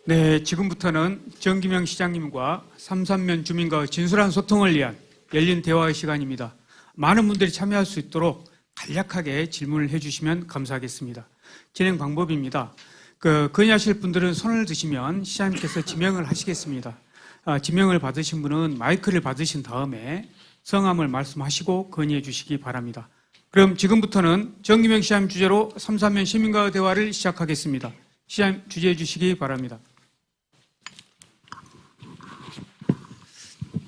네, 지금부터는 정기명 시장님과 삼산면 주민과 진솔한 소통을 위한 열린 대화의 시간입니다. 많은 분들이 참여할 수 있도록 간략하게 질문을 해주시면 감사하겠습니다. 진행 방법입니다. 건의하실 분들은 손을 드시면 시장님께서 지명을 하시겠습니다. 지명을 받으신 분은 마이크를 받으신 다음에 성함을 말씀하시고 건의해 주시기 바랍니다. 그럼 지금부터는 정기명 시장님 주제로 삼산면 시민과의 대화를 시작하겠습니다. 시장님 주재해 주시기 바랍니다.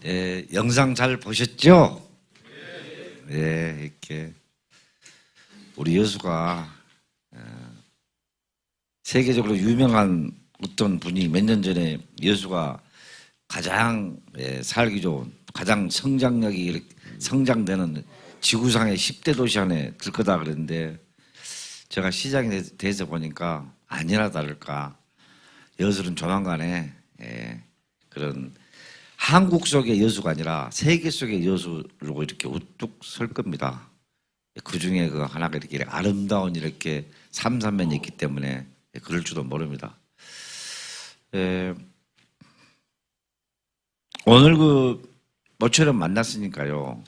예, 영상 잘 보셨죠? 예, 이렇게 우리 여수가 세계적으로 유명한 어떤 분이 몇 년 전에 여수가 가장 살기 좋은, 가장 성장력이 이렇게 성장되는 지구상의 10대 도시 안에 들 거다 그랬는데, 제가 시장에 대해서 보니까 아니나 다를까 여수는 조만간에 그런 한국 속의 여수가 아니라 세계 속의 여수로 이렇게 우뚝 설 겁니다. 그 중에 그 하나가 이렇게 아름다운 이렇게 삼산면이 있기 때문에 그럴 줄도 모릅니다. 오늘 모처럼 만났으니까요.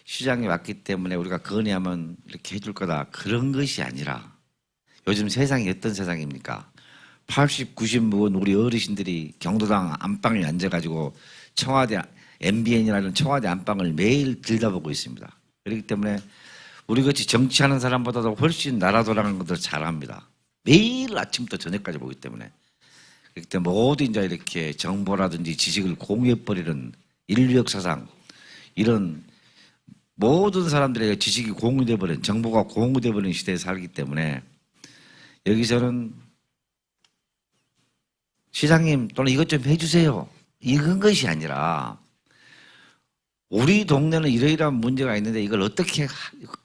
시장에 왔기 때문에 우리가 건의하면 이렇게 해줄 거다, 그런 것이 아니라, 요즘 세상이 어떤 세상입니까? 80, 90 먹은 우리 어르신들이 경도당 안방에 앉아가지고 청와대 MBN이라는 청와대 안방을 매일 들여다보고 있습니다. 그렇기 때문에 우리같이 정치하는 사람보다도 훨씬 나라 돌아가는 것들 잘합니다. 매일 아침부터 저녁까지 보기 때문에. 그렇기 때문에 모두 이제 이렇게 정보라든지 지식을 공유해버리는 인류 역사상 이런 모든 사람들에게 지식이 공유돼버린, 정보가 공유돼버린 시대에 살기 때문에 여기서는 시장님 또는 이것 좀 해주세요, 이런 것이 아니라 우리 동네는 이러이러한 문제가 있는데 이걸 어떻게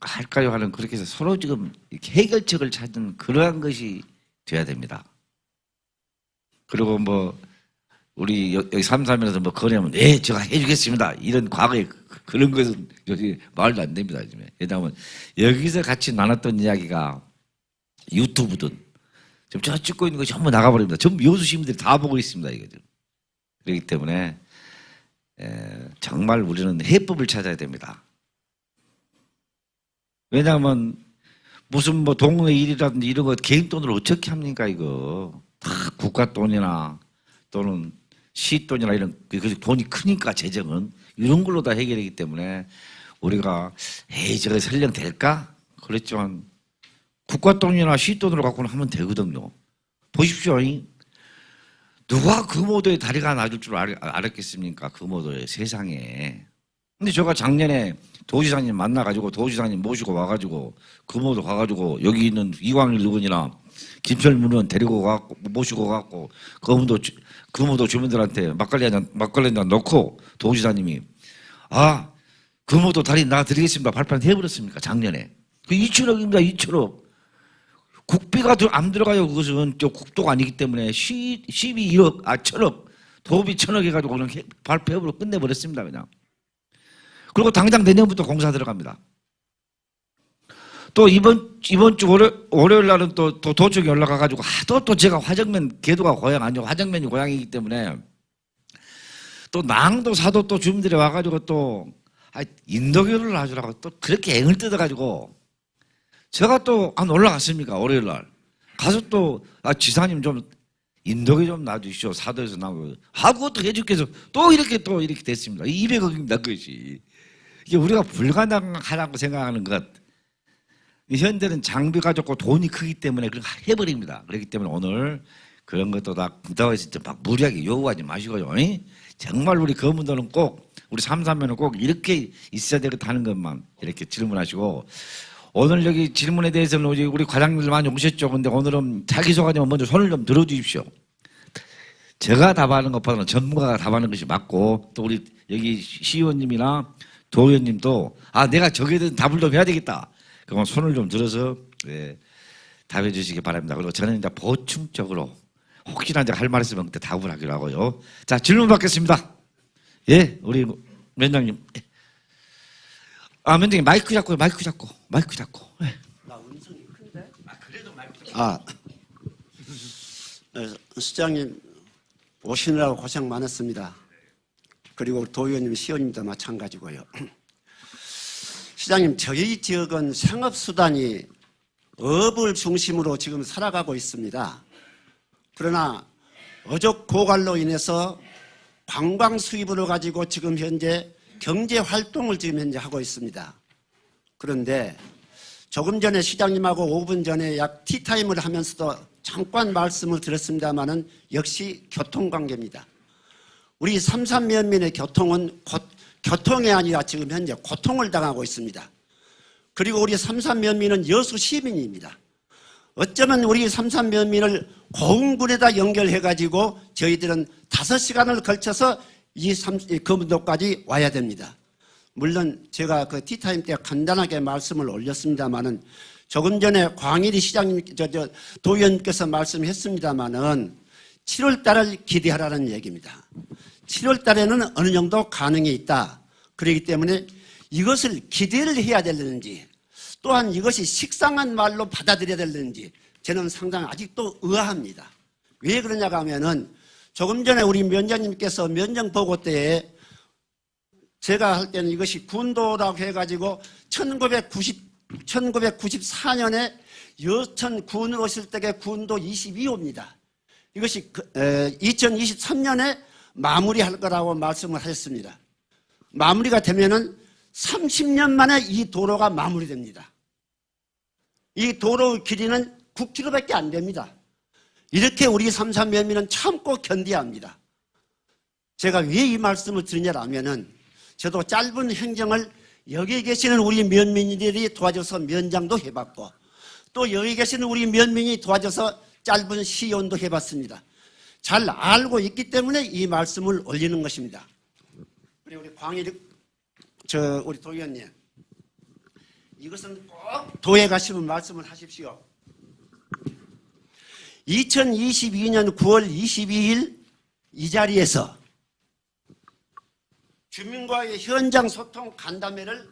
할까요 하는, 그렇게 해서 서로 지금 해결책을 찾는 그러한 것이 돼야 됩니다. 그리고 우리 여기 삼삼면에서 건의하면 네 제가 해주겠습니다, 이런 과거에 그런 것은 요즘 말도 안 됩니다. 요즘에. 왜냐하면 여기서 같이 나눴던 이야기가 유튜브든 지금 제가 찍고 있는 것이 전부 나가버립니다. 전부 여수 시민들이 다 보고 있습니다. 이거 지금. 그렇기 때문에 정말 우리는 해법을 찾아야 됩니다. 왜냐하면 무슨 동네 일이라든지 이런 거 개인 돈으로 어떻게 합니까? 이거 다 국가 돈이나 또는 시 돈이나 이런 돈이 크니까 재정은 이런 걸로 다 해결되기 때문에 우리가 저거 설령 될까? 그랬지만 국가 돈이나 시 돈으로 갖고는 하면 되거든요. 보십시오. 누가 금오도에 다리가 낮을 줄 알았겠습니까? 금오도에 세상에. 근데 제가 작년에 도지사님 만나가지고 도지사님 모시고 와가지고 금오도 가가지고 여기 있는 이광일 의원이나 김철문 의원 데리고 가고 모시고 가고 금오도 주민들한테 막걸리 한잔 넣고 도지사님이 금오도 다리 놔드리겠습니다 발판 해버렸습니까? 작년에. 그 2천억입니다. 2천억. 국비가 안 들어가요. 그것은 저 국도가 아니기 때문에 12억, 1천억, 도비 1천억 해가지고 그냥 발표해버리고 끝내버렸습니다. 그냥. 그리고 당장 내년부터 공사 들어갑니다. 또 이번 주 월요일 날은 또 도청이 올라가가지고 또 제가 화정면, 계도가 고향 아니고 화정면이 고향이기 때문에 또 낭도 사도 또 주민들이 와가지고 또 인도교를 놔주라고 또 그렇게 앵을 뜯어가지고 제가 또 안 올라갔습니까? 월요일 날 가서 또 지사님 좀 인도교 좀 놔주시오, 사도에서 나오고 그것도 해줄게 해서 또 이렇게 됐습니다. 200억입니다. 그것이 이게 우리가 불가능하다고 생각하는 것. 현대는 장비가 좋고 돈이 크기 때문에 그렇게 해버립니다. 그렇기 때문에 오늘 그런 것도 다 부담해서 막 무리하게 요구하지 마시고요. 정말 우리 검은도는 꼭, 우리 삼산면은 꼭 이렇게 있어야 되겠다는 것만 이렇게 질문하시고, 오늘 여기 질문에 대해서는 우리 과장님들 많이 오셨죠. 근데 오늘은 자기소개하면 먼저 손을 좀 들어주십시오. 제가 답하는 것보다는 전문가가 답하는 것이 맞고, 또 우리 여기 시의원님이나 도의원님도 내가 저기에 대한 답을 좀 해야 되겠다, 그럼 손을 좀 들어서 답해 주시기 바랍니다. 그리고 저는 이제 보충적으로 혹시나 이제 할 말 있으면 그때 답을 하기로 하고요. 자, 질문 받겠습니다. 예, 우리 위원장님. 위원장님 마이크 잡고. 예. 나 음성이 큰데? 그래도 마이크 잡고. 시장님 오시느라고 고생 많았습니다. 그리고 도 의원님, 시의원님도 마찬가지고요. 시장님, 저희 지역은 생업수단이 업을 중심으로 지금 살아가고 있습니다. 그러나 어족 고갈로 인해서 관광 수입으로 가지고 지금 현재 경제 활동을 지금 현재 하고 있습니다. 그런데 조금 전에 시장님하고 5분 전에 약 티타임을 하면서도 잠깐 말씀을 드렸습니다마는 역시 교통관계입니다. 우리 삼산면민의 교통은 교통이 아니라 지금 현재 고통을 당하고 있습니다. 그리고 우리 삼산면민은 여수 시민입니다. 어쩌면 우리 삼산면민을 고흥군에다 연결해가지고 저희들은 5시간을 걸쳐서 이 금도까지 와야 됩니다. 물론 제가 그 티타임 때 간단하게 말씀을 올렸습니다마는 조금 전에 광일이 시장님, 도의원께서 말씀했습니다마는 7월 달을 기대하라는 얘기입니다. 7월 달에는 어느 정도 가능이 있다. 그렇기 때문에 이것을 기대를 해야 되는지 또한 이것이 식상한 말로 받아들여야 되는지 저는 상당히 아직도 의아합니다. 왜 그러냐고 하면은 조금 전에 우리 위원장님께서 면정보고 때에 제가 할 때는 이것이 군도라고 해가지고 1994년에 여천 군으로 오실 때에 군도 22호입니다. 이것이 2023년에 마무리할 거라고 말씀을 하셨습니다. 마무리가 되면은 30년 만에 이 도로가 마무리됩니다. 이 도로의 길이는 9km밖에 안 됩니다. 이렇게 우리 삼산면민은 참고 견뎌야 합니다. 제가 왜 이 말씀을 드리냐면은 저도 짧은 행정을 여기 계시는 우리 면민들이 도와줘서 면장도 해봤고 또 여기 계시는 우리 면민이 도와줘서 짧은 시연도 해봤습니다. 잘 알고 있기 때문에 이 말씀을 올리는 것입니다. 그리고 우리 우리 도 의원님, 이것은 꼭 도에 가시면 말씀을 하십시오. 2022년 9월 22일 이 자리에서 주민과의 현장 소통 간담회를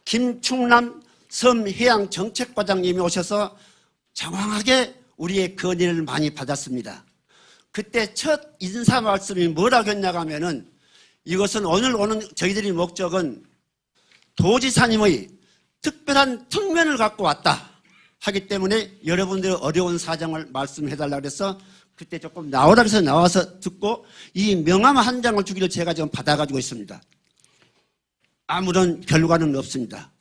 김충남 섬해양정책과장님이 오셔서 장황하게 우리의 건의를 많이 받았습니다. 그때 첫 인사 말씀이 뭐라고 했냐고 하면은 이것은 오늘 오는 저희들의 목적은 도지사님의 특별한 특면을 갖고 왔다 하기 때문에 여러분들의 어려운 사정을 말씀해달라고 해서 그때 조금 나오라 해서 나와서 듣고 이 명함 한 장을 주기를 제가 지금 받아가지고 있습니다. 아무런 결과는 없습니다.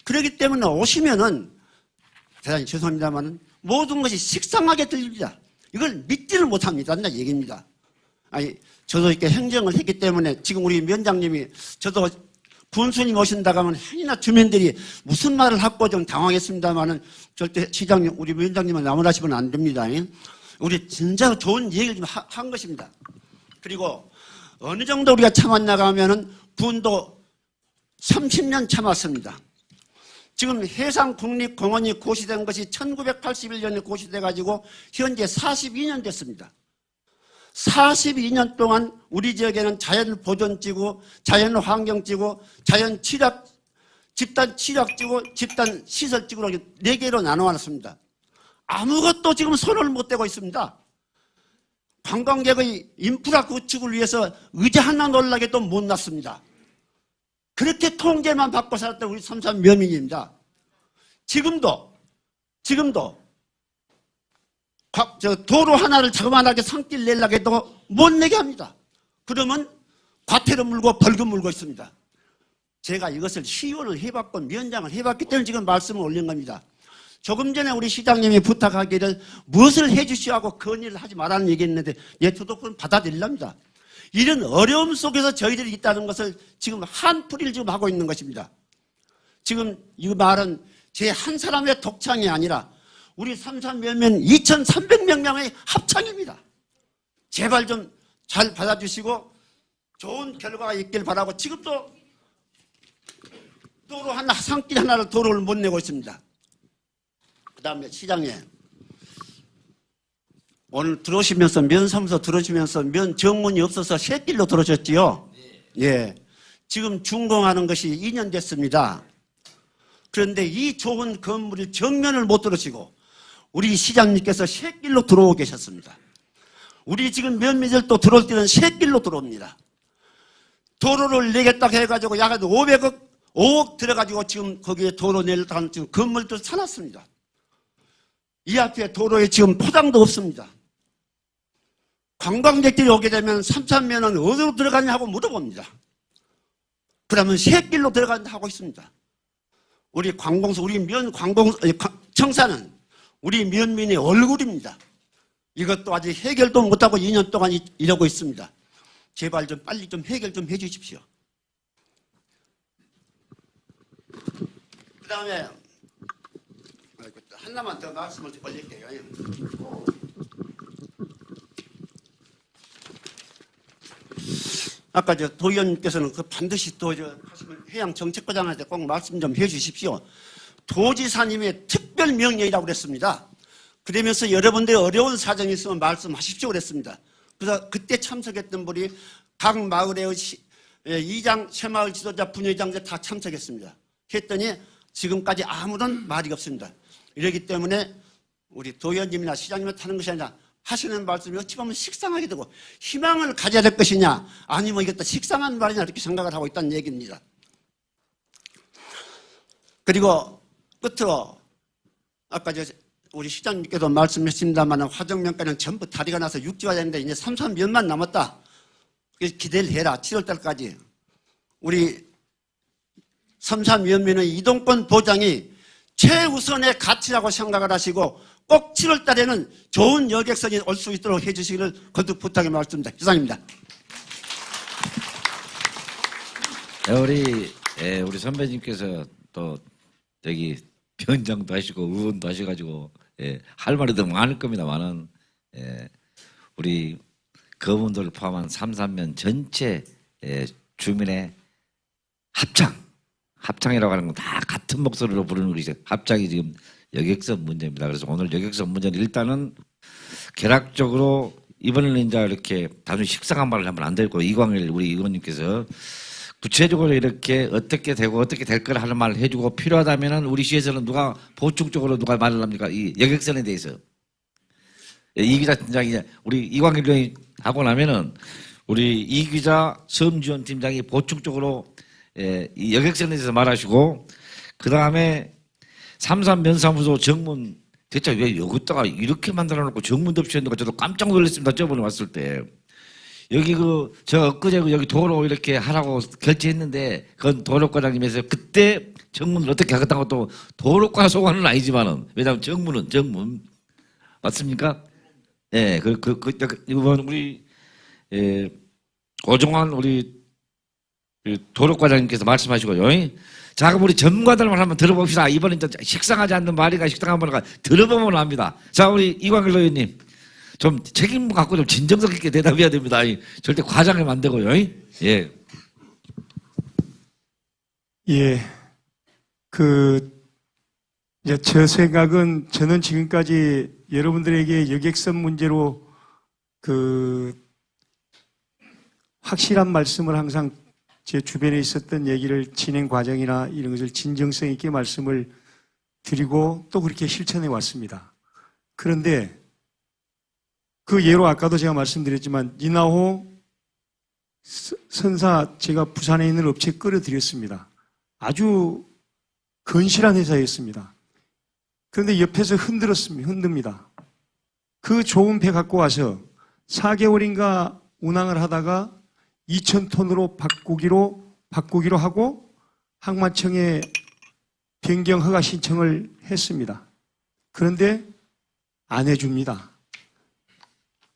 그렇기 때문에 오시면은 대단히 죄송합니다만 모든 것이 식상하게 들립니다. 이걸 믿지를 못합니다. 나 얘기입니다. 아니 저도 이렇게 행정을 했기 때문에 지금 우리 위원장님이 저도 군수님 오신다고 하면 행이나 주민들이 무슨 말을 하고 좀 당황했습니다만은 절대 시장님 우리 위원장님은 나무라시면 안 됩니다. 우리 진짜 좋은 얘기를 좀 한 것입니다. 그리고 어느 정도 우리가 참았나가 하면은 군도 30년 참았습니다. 지금 해상국립공원이 고시된 것이 1981년에 고시돼가지고 현재 42년 됐습니다. 42년 동안 우리 지역에는 자연보존지구, 자연환경지구, 자연취약, 집단취약지구, 집단시설지구로 4개로 나눠놨습니다. 아무것도 지금 손을 못 대고 있습니다. 관광객의 인프라 구축을 위해서 의자 하나 놀라게도 못 놨습니다. 그렇게 통제만 받고 살았던 우리 삼산면민입니다. 지금도 도로 하나를 자그마하게 산길 내려고 해도 못 내게 합니다. 그러면 과태료 물고 벌금 물고 있습니다. 제가 이것을 시효를 해봤고 면장을 해봤기 때문에 지금 말씀을 올린 겁니다. 조금 전에 우리 시장님이 부탁하기를 무엇을 해주시오 건의를 하지 말라는 얘기했는데 저도 그건 받아들이랍니다. 이런 어려움 속에서 저희들이 있다는 것을 지금 한풀이를 지금 하고 있는 것입니다. 지금 이 말은 제 한 사람의 독창이 아니라 우리 삼산면민 2,300명의 합창입니다. 제발 좀 잘 받아주시고 좋은 결과가 있길 바라고 지금도 도로 하나, 산길 하나를 도로를 못 내고 있습니다. 그 다음에 시장에 오늘 들어오시면서 면사무소 들어오시면서 면 정문이 없어서 새길로 들어오셨지요? 예. 지금 준공하는 것이 2년 됐습니다. 그런데 이 좋은 건물을 정면을 못 들으시고 우리 시장님께서 새길로 들어오고 계셨습니다. 우리 지금 면민들도 들어올 때는 새길로 들어옵니다. 도로를 내겠다고 해가지고 약 500억 들어가지고 지금 거기에 도로 내려다는 지금 건물도 사놨습니다. 이 앞에 도로에 지금 포장도 없습니다. 관광객들이 오게 되면 삼산면은 어디로 들어가냐 하고 물어봅니다. 그러면 새길로 들어간다 하고 있습니다. 우리 청사는 우리 면민의 얼굴입니다. 이것도 아직 해결도 못하고 2년 동안 이러고 있습니다. 제발 좀 빨리 좀 해결 좀 해주십시오. 그 다음에 하나만 더 말씀을 올릴게요. 아까 도 의원님께서는 그 반드시 해양 정책과장한테 꼭 말씀 좀 해주십시오. 도지사님의 특별 명령이라고 그랬습니다. 그러면서 여러분들이 어려운 사정이 있으면 말씀하십시오 그랬습니다. 그래서 그때 참석했던 분이 각 마을의 이장, 새마을 지도자, 분회장들 다 참석했습니다. 했더니 지금까지 아무런 말이 없습니다. 이러기 때문에 우리 도의원님이나 시장님한테 하는 것이 아니라 하시는 말씀이 어찌 보면 식상하게 되고 희망을 가져야 될 것이냐 아니면 이것도 식상한 말이냐 이렇게 생각을 하고 있다는 얘기입니다. 그리고 끝으로 아까 우리 시장님께도 말씀했습니다만 화정면까지는 전부 다리가 나서 육지화 되는데 이제 삼산면만 남았다. 기대를 해라. 7월달까지. 우리 삼산면민의 이동권 보장이 최우선의 가치라고 생각을 하시고 꼭 7월달에는 좋은 여객선이 올 수 있도록 해주시기를 거듭 부탁의 말씀입니다. 이상입니다. 우리 선배님께서 또 여기 변장도 하시고 의원도 하셔가지고 할 말이 더 많을 겁니다만은 우리 거문들을 포함한 삼산면 전체 주민의 합창이라고 하는 건 다 같은 목소리로 부르는 우리 합창이 지금 여객선 문제입니다. 그래서 오늘 여객선 문제는 일단은 개락적으로 이번에는 이제 이렇게 단순히 식상한 말을 하면 안 되고 이광일 우리 의원님께서 구체적으로 이렇게 어떻게 되고 어떻게 될 거라 하는 말을 해주고 필요하다면은 우리 시에서는 누가 보충적으로 누가 말을 합니까? 이 여객선에 대해서 이 기자 팀장이 우리 이광일 의원이 하고 나면은 우리 이 기자 섬지원 팀장이 보충적으로 이 여객선에 대해서 말하시고 그 다음에 삼산면사무소 정문 대체 왜 여기다가 이렇게 만들어 놓고 정문도 없이 했는가 저도 깜짝 놀랐습니다. 저번에 왔을 때. 여기 제가 엊그제 여기 도로 이렇게 하라고 결제했는데 그건 도로과장님에서 그때 정문을 어떻게 하겠다고 또 도로과 소관은 아니지만은 왜냐하면 정문 맞습니까? 예, 이번 우리 오종환 우리 도로과장님께서 말씀하시고요. 자, 그럼 우리 전문가들만 한번 들어봅시다. 이번엔 식상하지 않는 말이가 식상한 말이가 들어보면 압니다. 자, 우리 이광일 의원님. 좀 책임 갖고 좀 진정성 있게 대답해야 됩니다. 절대 과장하면 안 되고요. 예. 예. 이제 제 생각은 저는 지금까지 여러분들에게 여객선 문제로 확실한 말씀을 항상 제 주변에 있었던 얘기를 진행 과정이나 이런 것을 진정성 있게 말씀을 드리고 또 그렇게 실천해 왔습니다. 그런데 그 예로 아까도 제가 말씀드렸지만 니나호 선사 제가 부산에 있는 업체 끌어들였습니다. 아주 건실한 회사였습니다. 그런데 옆에서 흔듭니다. 그 좋은 배 갖고 와서 4개월인가 운항을 하다가 2,000톤으로 바꾸기로 하고 항만청에 변경 허가 신청을 했습니다. 그런데 안 해줍니다.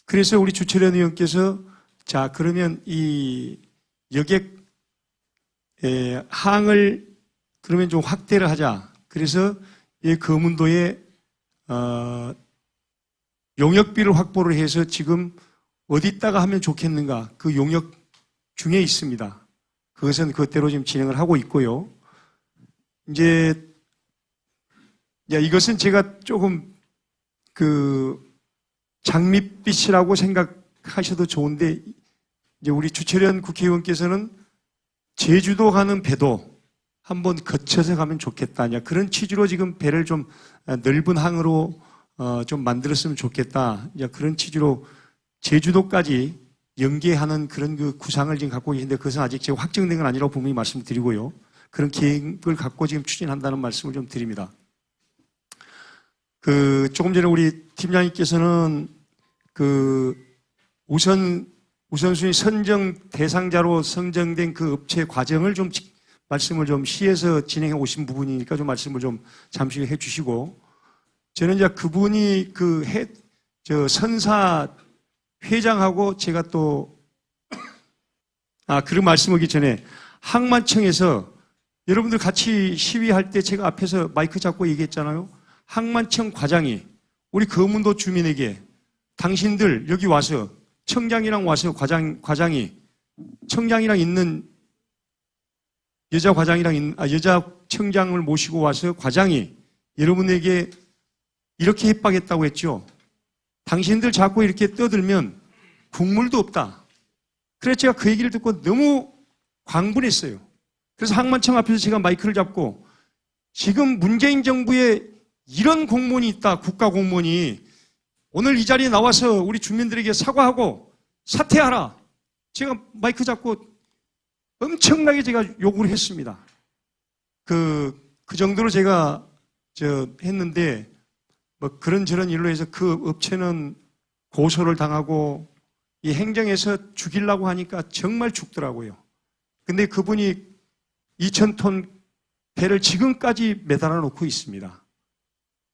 그래서 우리 주철현 의원께서 자 그러면 이 여객 항을 그러면 좀 확대를 하자. 그래서 이 거문도에 용역비를 확보를 해서 지금 어디다가 하면 좋겠는가 그 용역 중에 있습니다. 그것은 그대로 지금 진행을 하고 있고요. 이제 이것은 제가 조금 장밋빛이라고 생각하셔도 좋은데 이제 우리 주철현 국회의원께서는 제주도 가는 배도 한번 거쳐서 가면 좋겠다. 그런 취지로 지금 배를 좀 넓은 항으로 좀 만들었으면 좋겠다. 이제 그런 취지로 제주도까지 연계하는 그런 그 구상을 지금 갖고 계신데 그것은 아직 제가 확정된 건 아니라고 분명히 말씀드리고요. 그런 계획을 갖고 지금 추진한다는 말씀을 좀 드립니다. 조금 전에 우리 팀장님께서는 우선순위 선정 대상자로 선정된 그 업체 과정을 좀 말씀을 좀 시에서 진행해 오신 부분이니까 좀 말씀을 좀 잠시 해 주시고, 저는 이제 그분이 선사 회장하고 제가 또 그런 말씀하기 전에 항만청에서 여러분들 같이 시위할 때 제가 앞에서 마이크 잡고 얘기했잖아요. 항만청 과장이 우리 거문도 주민에게 당신들 여기 와서 청장이랑 와서 과장이 청장이랑 있는 여자 청장을 모시고 와서 과장이 여러분에게 이렇게 협박했다고 했죠. 당신들 자꾸 이렇게 떠들면 국물도 없다. 그래서 제가 그 얘기를 듣고 너무 광분했어요. 그래서 항만청 앞에서 제가 마이크를 잡고 지금 문재인 정부에 이런 공무원이 있다. 국가 공무원이 오늘 이 자리에 나와서 우리 주민들에게 사과하고 사퇴하라. 제가 마이크 잡고 엄청나게 제가 요구를 했습니다. 그 정도로 제가 했는데 뭐 그런저런 일로 해서 그 업체는 고소를 당하고 이 행정에서 죽이려고 하니까 정말 죽더라고요. 근데 그분이 2,000톤 배를 지금까지 매달아 놓고 있습니다.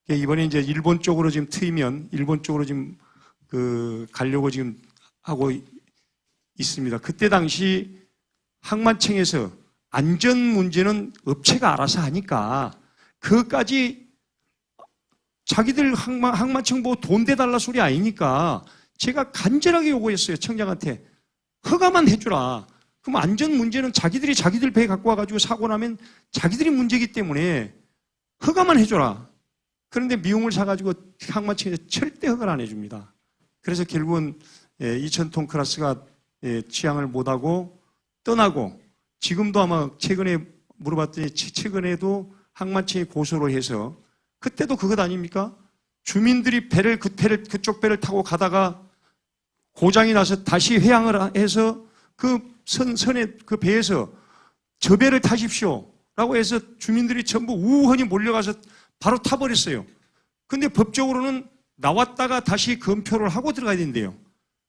이번에 이제 일본 쪽으로 지금 트이면 일본 쪽으로 지금 가려고 지금 하고 있습니다. 그때 당시 항만청에서 안전 문제는 업체가 알아서 하니까 그것까지 자기들 항만청 보고 돈 대달라 소리 아니니까 제가 간절하게 요구했어요. 청장한테 허가만 해주라. 그럼 안전 문제는 자기들 배 갖고 와가지고 사고 나면 자기들이 문제이기 때문에 허가만 해줘라. 그런데 미움을 사가지고 항만청에서 절대 허가를 안 해줍니다. 그래서 결국은 2,000톤 클래스가 취항을 못하고 떠나고 지금도 아마 최근에 물어봤더니 최근에도 항만청이 고소를 해서 그때도 그것 아닙니까? 주민들이 그쪽 배를 타고 가다가 고장이 나서 다시 회항을 해서 그 배에서 저 배를 타십시오 라고 해서 주민들이 전부 우후허니 몰려가서 바로 타버렸어요. 근데 법적으로는 나왔다가 다시 검표를 하고 들어가야 된대요.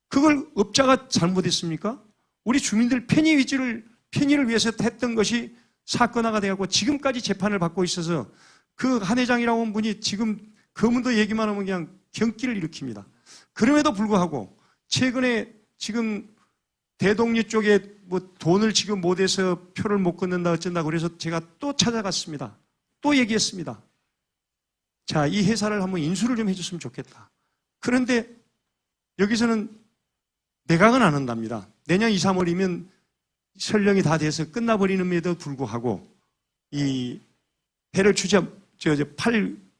그걸 업자가 잘못했습니까? 우리 주민들 편의를 위해서 했던 것이 사건화가 되었고 지금까지 재판을 받고 있어서 그 한 회장이라고 하는 분이 지금 거문도 얘기만 하면 그냥 경기를 일으킵니다. 그럼에도 불구하고 최근에 지금 대동리 쪽에 뭐 돈을 지금 못해서 표를 못 끊는다 어쩐다 그래서 제가 또 찾아갔습니다. 또 얘기했습니다. 자, 이 회사를 한번 인수를 좀 해줬으면 좋겠다. 그런데 여기서는 내각은 안 한답니다. 내년 2, 3월이면 설령이 다 돼서 끝나버리는데도 불구하고 이 배를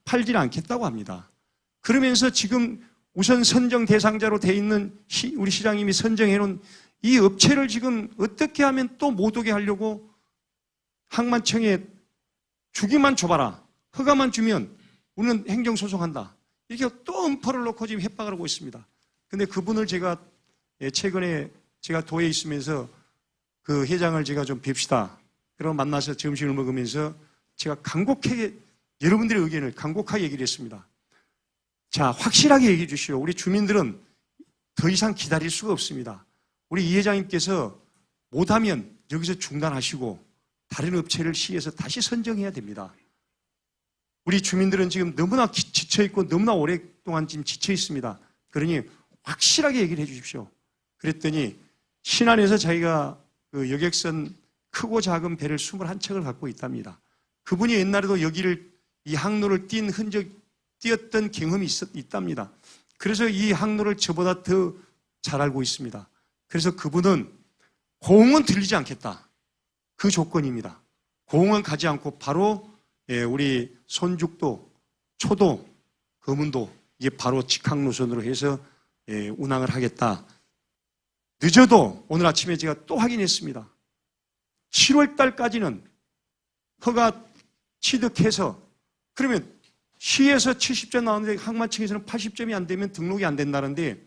팔질 않겠다고 합니다. 그러면서 지금 우선 선정 대상자로 돼 있는 우리 시장님이 선정해놓은 이 업체를 지금 어떻게 하면 또 못 오게 하려고 항만청에 주기만 줘봐라. 허가만 주면 우리는 행정소송한다. 이렇게 또 엄포를 놓고 지금 협박을 하고 있습니다. 근데 그분을 제가 최근에 제가 도에 있으면서 그 회장을 제가 좀 뵙시다. 그러고 만나서 점심을 먹으면서 제가 간곡하게 여러분들의 의견을 간곡하게 얘기를 했습니다. 자, 확실하게 얘기해 주시오. 우리 주민들은 더 이상 기다릴 수가 없습니다. 우리 이 회장님께서 못하면 여기서 중단하시고 다른 업체를 시에서 다시 선정해야 됩니다. 우리 주민들은 지금 너무나 지쳐있고 너무나 오랫동안 지금 지쳐있습니다. 그러니 확실하게 얘기를 해 주십시오. 그랬더니 신안에서 자기가 그 여객선 크고 작은 배를 21척을 갖고 있답니다. 그분이 옛날에도 이 항로를 뛰었던 경험이 있답니다. 그래서 이 항로를 저보다 더 잘 알고 있습니다. 그래서 그분은 고흥은 들리지 않겠다. 그 조건입니다. 고흥은 가지 않고 바로 우리 손죽도, 초도, 거문도 이게 바로 직항 노선으로 해서 운항을 하겠다. 늦어도 오늘 아침에 제가 또 확인했습니다. 7월 달까지는 허가 취득해서 그러면 시에서 70점 나오는데 항만청에서는 80점이 안 되면 등록이 안 된다는데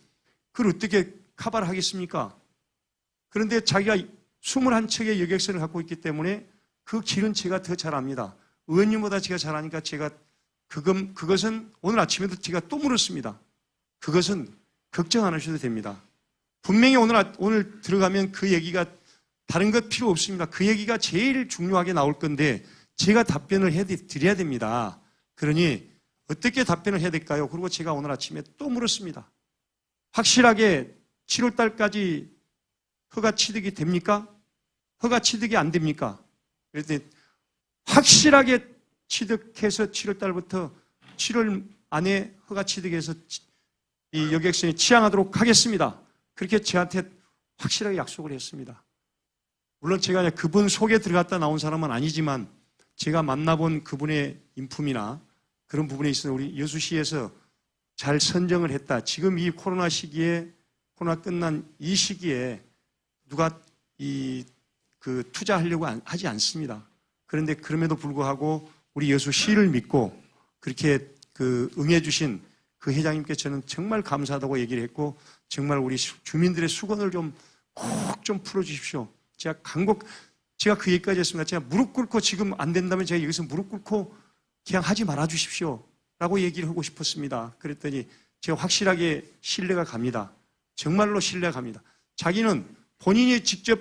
그걸 어떻게 커버를 하겠습니까? 그런데 자기가 21척의 여객선을 갖고 있기 때문에 그 길은 제가 더 잘 압니다. 의원님보다 제가 잘 아니까 제가 그것은 오늘 아침에도 제가 또 물었습니다. 그것은 걱정 안 하셔도 됩니다. 분명히 오늘 들어가면 그 얘기가 다른 것 필요 없습니다. 그 얘기가 제일 중요하게 나올 건데 제가 답변을 드려야 됩니다. 그러니 어떻게 답변을 해야 될까요? 그리고 제가 오늘 아침에 또 물었습니다. 확실하게 7월 달까지 허가 취득이 됩니까? 허가 취득이 안 됩니까? 그랬더니 확실하게 취득해서 7월 달부터 7월 안에 허가 취득해서 이 여객선이 취항하도록 하겠습니다. 그렇게 저한테 확실하게 약속을 했습니다. 물론 제가 그분 속에 들어갔다 나온 사람은 아니지만 제가 만나본 그분의 인품이나 그런 부분에 있어서 우리 여수시에서 잘 선정을 했다. 지금 이 코로나 시기에, 코로나 끝난 이 시기에 누가 투자하려고 하지 않습니다. 그런데 그럼에도 불구하고 우리 여수시를 믿고 그렇게 응해주신 그 회장님께 저는 정말 감사하다고 얘기를 했고, 정말 우리 주민들의 수건을 꼭 좀 풀어주십시오. 제가 그 얘기까지 했습니다. 제가 무릎 꿇고 지금 안 된다면 제가 여기서 무릎 꿇고 그냥 하지 말아 주십시오. 라고 얘기를 하고 싶었습니다. 그랬더니 제가 확실하게 신뢰가 갑니다. 정말로 신뢰가 갑니다. 자기는 본인이 직접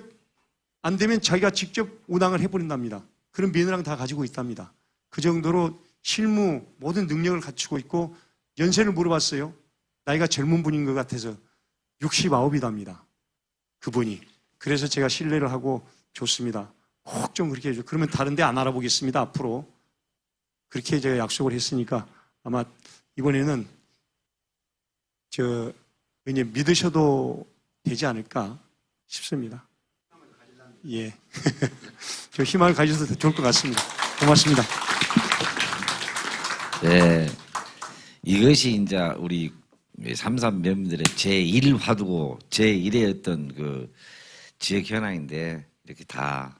안 되면 자기가 직접 운항을 해버린답니다. 그런 면허랑 다 가지고 있답니다. 그 정도로 실무 모든 능력을 갖추고 있고, 연세를 물어봤어요. 나이가 젊은 분인 것 같아서 69이답니다. 그분이. 그래서 제가 신뢰를 하고 좋습니다. 꼭 좀 그렇게 해줘. 그러면 다른 데 안 알아보겠습니다. 앞으로. 그렇게 제가 약속을 했으니까 아마 이번에는 이제 믿으셔도 되지 않을까 싶습니다. 예. 저 희망을 가지셔도 좋을 것 같습니다. 고맙습니다. 네. 이것이 이제 우리 삼삼 멤버들의 제1화두고 제1의 어떤 그 지역 현황인데, 이렇게 다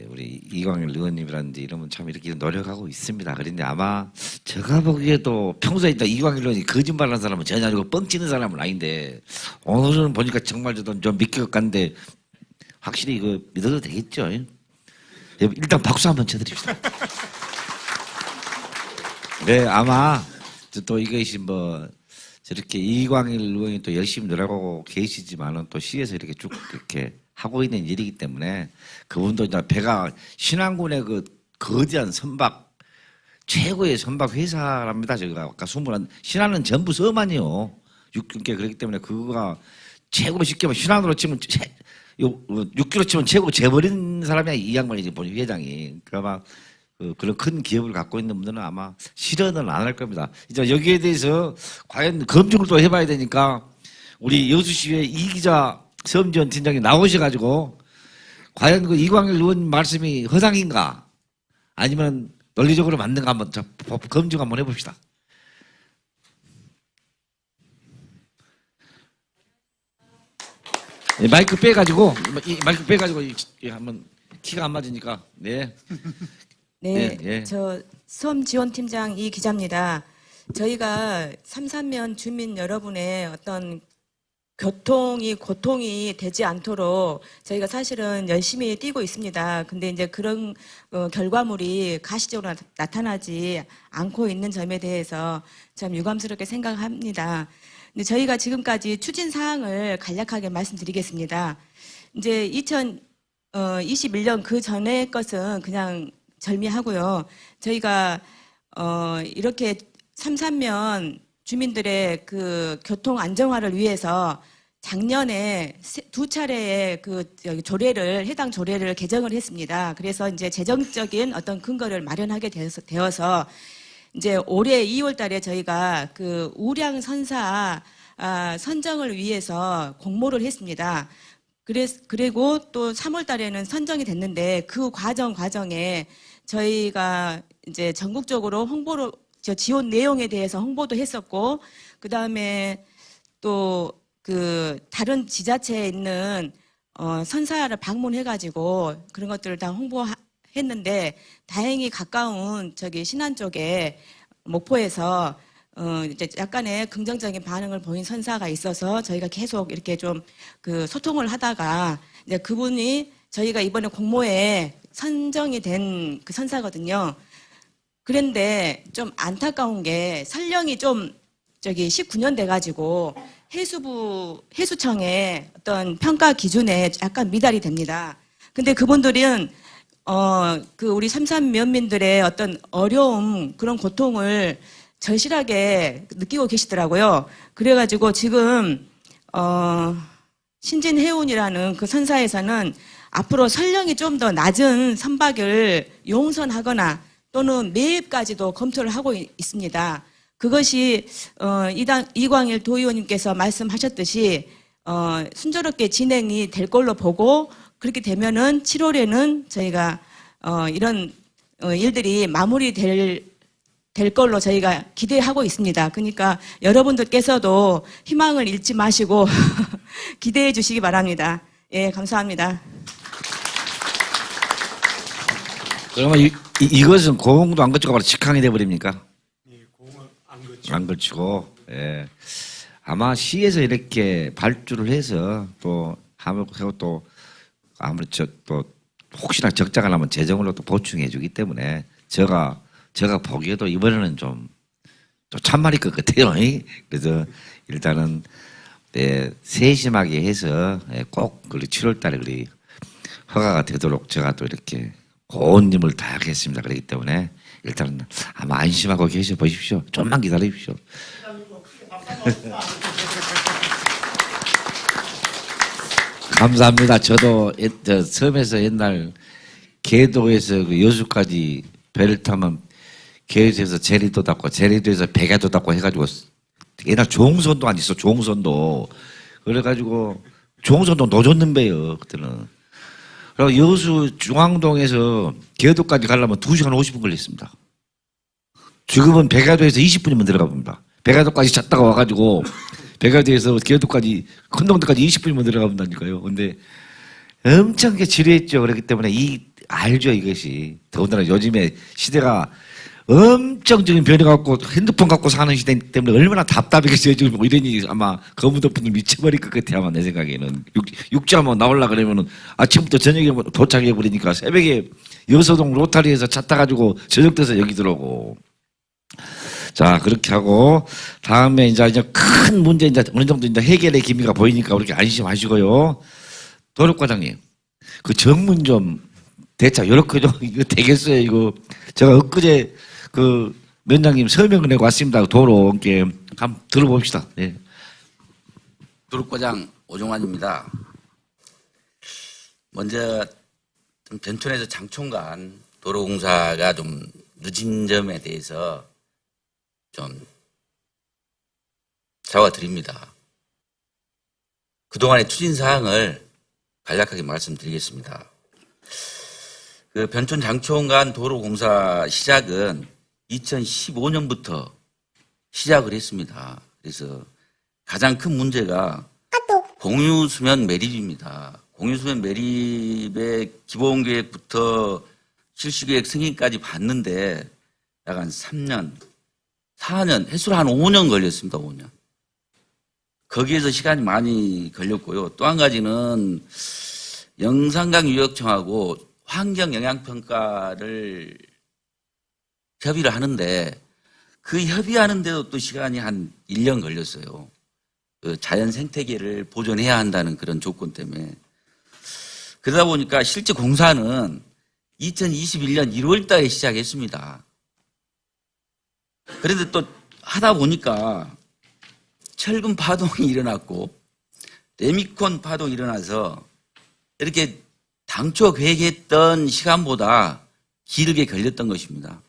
우리 이광일 의원님이라든지 이러면 참 이렇게 노력하고 있습니다. 그런데 아마 제가 보기에도 평소에 이광일 의원이 거짓말하는 사람은 전혀 아니고 뻥치는 사람은 아닌데, 오늘은 보니까 정말 좀 믿길 것 같은데 확실히 이거 믿어도 되겠죠? 일단 박수 한번 쳐드립시다. 네, 아마 또 이것이 저렇게 이광일 의원이 또 열심히 노력하고 계시지만은 또 시에서 이렇게 쭉 이렇게 하고 있는 일이기 때문에 그분도 이제 배가 신안군의 그 거대한 선박, 최고의 선박 회사랍니다. 저희가 아까 소문한 신안은 전부 섬만이요. 6개. 그렇기 때문에 그거가 최고 쉽게 말하면 신안으로 치면 6kg 치면 최고 재버린 사람이 이 양반이 지금 본인 회장이. 그러면 그런 큰 기업을 갖고 있는 분들은 아마 실현을 안 할 겁니다. 이제 여기에 대해서 과연 검증을 또 해봐야 되니까 우리 여수시의 이기자 섬지원 팀장이 나오셔가지고 과연 그 이광일 의원 말씀이 허상인가 아니면 논리적으로 맞는가 한번 검증 한번 해봅시다. 마이크 빼가지고 한번 키가 안 맞으니까. 네. 네, 예. 저 섬지원팀장 이 기자입니다. 저희가 삼산면 주민 여러분의 어떤 고통이 되지 않도록 저희가 사실은 열심히 뛰고 있습니다. 근데 이제 그런 결과물이 가시적으로 나타나지 않고 있는 점에 대해서 참 유감스럽게 생각합니다. 근데 저희가 지금까지 추진 사항을 간략하게 말씀드리겠습니다. 이제 2021년 그 전의 것은 그냥 절미하고요. 저희가 이렇게 삼산면 주민들의 그 교통 안정화를 위해서 작년에 2차례의 해당 조례를 개정을 했습니다. 그래서 이제 재정적인 어떤 근거를 마련하게 되어서 이제 올해 2월 달에 저희가 그 우량 선사 선정을 위해서 공모를 했습니다. 그리고 또 3월 달에는 선정이 됐는데 그 과정에 저희가 이제 전국적으로 지원 내용에 대해서 홍보도 했었고, 그 다음에 또 그 다른 지자체에 있는 선사를 방문해가지고 그런 것들을 다 했는데 다행히 가까운 저기 신안 쪽에 목포에서 이제 약간의 긍정적인 반응을 보인 선사가 있어서 저희가 계속 이렇게 좀 그 소통을 하다가 이제 그분이 저희가 이번에 공모에 선정이 된 그 선사거든요. 그런데 좀 안타까운 게 설령이 좀 저기 19년 돼가지고 해수청의 어떤 평가 기준에 약간 미달이 됩니다. 근데 그분들은 그 우리 삼산 면민들의 어떤 어려움 그런 고통을 절실하게 느끼고 계시더라고요. 그래가지고 지금 신진해운이라는 그 선사에서는 앞으로 설령이 좀 더 낮은 선박을 용선하거나 또는 매입까지도 검토를 하고 있습니다. 그것이 이광일 도의원님께서 말씀하셨듯이 순조롭게 진행이 될 걸로 보고 그렇게 되면은 7월에는 저희가 이런 일들이 마무리될 걸로 저희가 기대하고 있습니다. 그러니까 여러분들께서도 희망을 잃지 마시고 기대해 주시기 바랍니다. 예, 감사합니다. 그러면 이것은 고흥도 안 거치고 바로 직항이 돼버립니까? 안 걸치고, 예. 아마 시에서 이렇게 발주를 해서 또 하고 또 아무래도 또 혹시나 적자가 나면 재정으로 또 보충해 주기 때문에 제가 보기에도 이번에는 좀 참말일 것 같아요. 그래서 일단은 세심하게 해서 꼭 7월 달에 허가가 되도록 제가 또 이렇게 고운 힘을 다하겠습니다. 그렇기 때문에 일단은 아마 안심하고 계셔 보십시오. 좀만 기다려 주십시오. 감사합니다. 저도 섬에서 옛날 계도에서 그 여수까지 배를 타면 계도에서 제리도 닦고 제리도에서 백야도 닦고 해가지고 옛날 조홍선도 안 있어. 조홍선도 그래가지고 조홍선도 노젓는 배요 그때는. 그리고 여수 중앙동에서 계도까지 가려면 2시간 50분 걸렸습니다. 지금은 백야도에서 20분이면 들어가 봅니다. 백야도까지 잤다가 와가지고 백야도에서 계도까지 큰동도까지 20분이면 들어가 본다니까요. 근데 엄청 지루했죠. 그렇기 때문에 알죠 이것이. 더군다나 요즘에 시대가 엄청 지금 변해갖고 핸드폰 갖고 사는 시대이기 때문에 얼마나 답답하겠어요. 지금 뭐 이런 일이 아마 거무덮분이 미쳐버릴 것 같아 아마 내 생각에는. 육지 한번 나오려 그러면은 아침부터 저녁에 도착해버리니까 새벽에 여서동 로타리에서 차 타가지고 저녁 돼서 여기 들어오고. 자, 그렇게 하고 다음에 이제 큰 문제 이제 어느 정도 이제 해결의 기미가 보이니까 그렇게 안심하시고요. 도력과장님, 그 정문 좀 대차 이렇게 좀 이거 되겠어요 이거. 제가 엊그제 그 면장님 서명을 내고 왔습니다. 도로 함께 한번 들어봅시다. 네. 도력과장 오종환입니다. 먼저 좀 변촌에서 장총간 도로공사가 좀 늦은 점에 대해서 좀 사과드립니다. 그동안의 추진 사항을 간략하게 말씀드리겠습니다. 그 변촌 장총간 도로공사 시작은 2015년부터 시작을 했습니다. 그래서 가장 큰 문제가 공유수면 매립입니다. 공유수면 매립의 기본계획부터 실시계획 승인까지 봤는데 약 한 3년, 4년, 횟수로 한 5년 걸렸습니다. 5년. 거기에서 시간이 많이 걸렸고요. 또 한 가지는 영산강 유역청하고 환경영향평가를 협의를 하는데 그 협의하는데도 또 시간이 한 1년 걸렸어요. 그 자연 생태계를 보존해야 한다는 그런 조건 때문에. 그러다 보니까 실제 공사는 2021년 1월 달에 시작했습니다. 그런데 또 하다 보니까 철근 파동이 일어났고 레미콘 파동이 일어나서 이렇게 당초 계획했던 시간보다 길게 걸렸던 것입니다.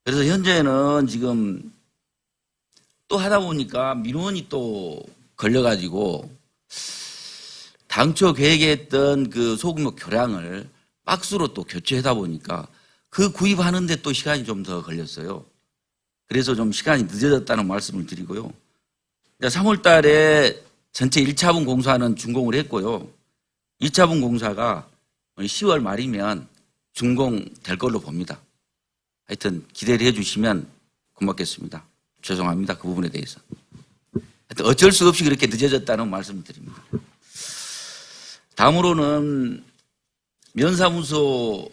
그래서 현재는 지금 또 하다 보니까 민원이 또 걸려가지고 당초 계획했던 그 소규모 교량을 박스로 또 교체하다 보니까 그 구입하는데 또 시간이 좀 더 걸렸어요. 그래서 좀 시간이 늦어졌다는 말씀을 드리고요. 3월 달에 전체 1차분 공사는 준공을 했고요. 2차분 공사가 10월 말이면 준공될 걸로 봅니다. 하여튼 기대를 해주시면 고맙겠습니다. 죄송합니다. 그 부분에 대해서. 하여튼 어쩔 수 없이 그렇게 늦어졌다는 말씀을 드립니다. 다음으로는 면사무소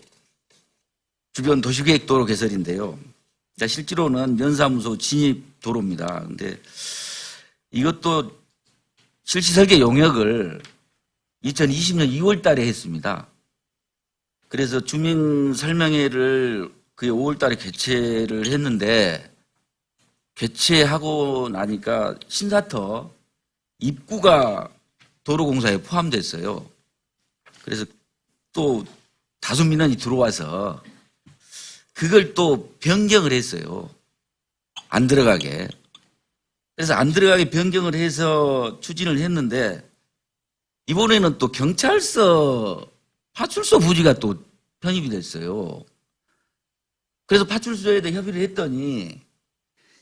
주변 도시계획도로 개설인데요. 실제로는 면사무소 진입 도로입니다. 근데 이것도 실시 설계 용역을 2020년 2월 달에 했습니다. 그래서 주민 설명회를 그 5월 달에 개최를 했는데 개최하고 나니까 신사터 입구가 도로공사에 포함됐어요. 그래서 또 다수 민원이 들어와서 그걸 또 변경을 했어요. 안 들어가게. 그래서 안 들어가게 변경을 해서 추진을 했는데 이번에는 또 경찰서 파출소 부지가 또 편입이 됐어요. 그래서 파출소에다 협의를 했더니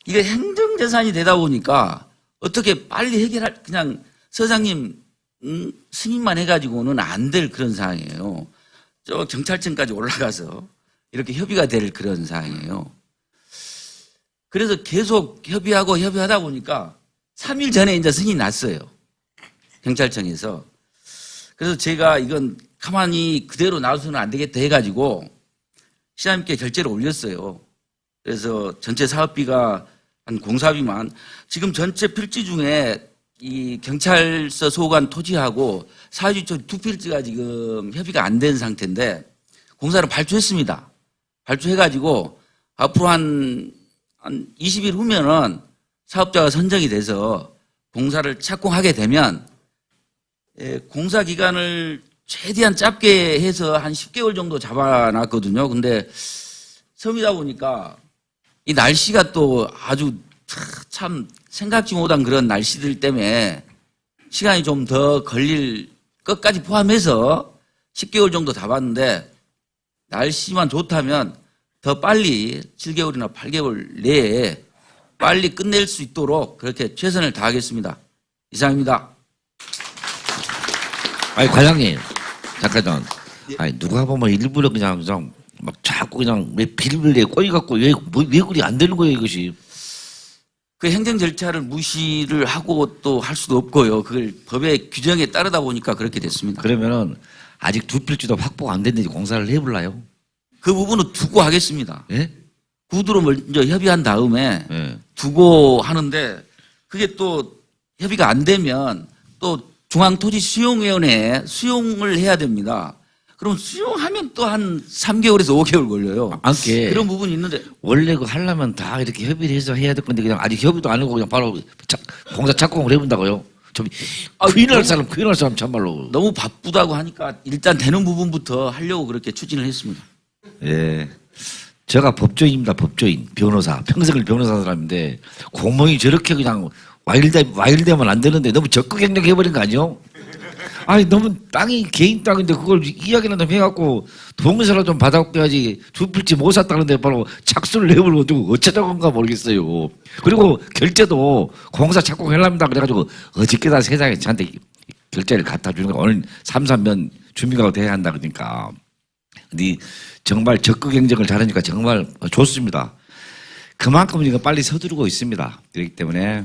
이게 행정재산이 되다 보니까 어떻게 빨리 그냥 서장님 승인만 해가지고는 안 될 그런 상황이에요. 저 경찰청까지 올라가서 이렇게 협의가 될 그런 상황이에요. 그래서 계속 협의하다 보니까 3일 전에 이제 승인이 났어요. 경찰청에서. 그래서 제가 이건 가만히 그대로 놔두서는 안 되겠다 해가지고 시장님께 결재를 올렸어요. 그래서 전체 사업비가 한 공사비만 지금 전체 필지 중에 이 경찰서 소관 토지하고 사회주의 두 필지가 지금 협의가 안 된 상태인데 공사를 발주했습니다. 발주해가지고 앞으로 한 20일 후면은 사업자가 선정이 돼서 공사를 착공하게 되면 공사 기간을 최대한 짧게 해서 한 10개월 정도 잡아놨거든요. 근데 섬이다 보니까 이 날씨가 또 아주 참 생각지 못한 그런 날씨들 때문에 시간이 좀 더 걸릴 것까지 포함해서 10개월 정도 잡았는데 날씨만 좋다면 더 빨리 7개월이나 8개월 내에 빨리 끝낼 수 있도록 그렇게 최선을 다하겠습니다. 이상입니다. 아니 과장님 잠깐 아니 누가 보면 일부러 그냥 막 자꾸 그냥 왜 빌빌에 꼬이갖고 왜 그리 안 되는 거예요 이것이. 그 행정 절차를 무시를 하고 또 할 수도 없고요. 그걸 법의 규정에 따르다 보니까 그렇게 됐습니다. 그러면은 아직 두 필지도 확보가 안 됐는지 공사를 해볼라요? 그 부분은 두고 하겠습니다. 예? 구두로 먼저 협의한 다음에 예. 두고 하는데 그게 또 협의가 안 되면 또 중앙토지수용위원회에 수용을 해야 됩니다. 그럼 수용하면 또 한 3개월에서 5개월 걸려요. 안게 그런 부분이 있는데 원래 그 하려면 다 이렇게 협의를 해서 해야 될 건데 그냥 아직 협의도 안 하고 그냥 바로 공사 착공을 해본다고요? 좀 큰일 날 사람 참말로. 너무 바쁘다고 하니까 일단 되는 부분부터 하려고 그렇게 추진을 했습니다. 예. 제가 법조인입니다. 법조인. 변호사. 평생을 변호사 사람인데 공무원이 저렇게 그냥 와일되면 안 되는데 너무 적극 행동해버린 거 아니요? 아니 너무 땅이 개인 땅인데 그걸 이야기나 좀 해갖고 동의서를 좀 받아올게야지. 두 필지 못 샀다는데 바로 착수를 해버리고 어쩌자건가 모르겠어요. 그리고 결제도 공사 착공하려합니다 그래가지고 어저께다 세상에 저한테 결제를 갖다 주는 거 오늘 3.3면 주민가구 돼야 한다 그러니까. 근데 정말 적극 행정을 잘하니까 정말 좋습니다. 그만큼 이거 빨리 서두르고 있습니다. 그렇기 때문에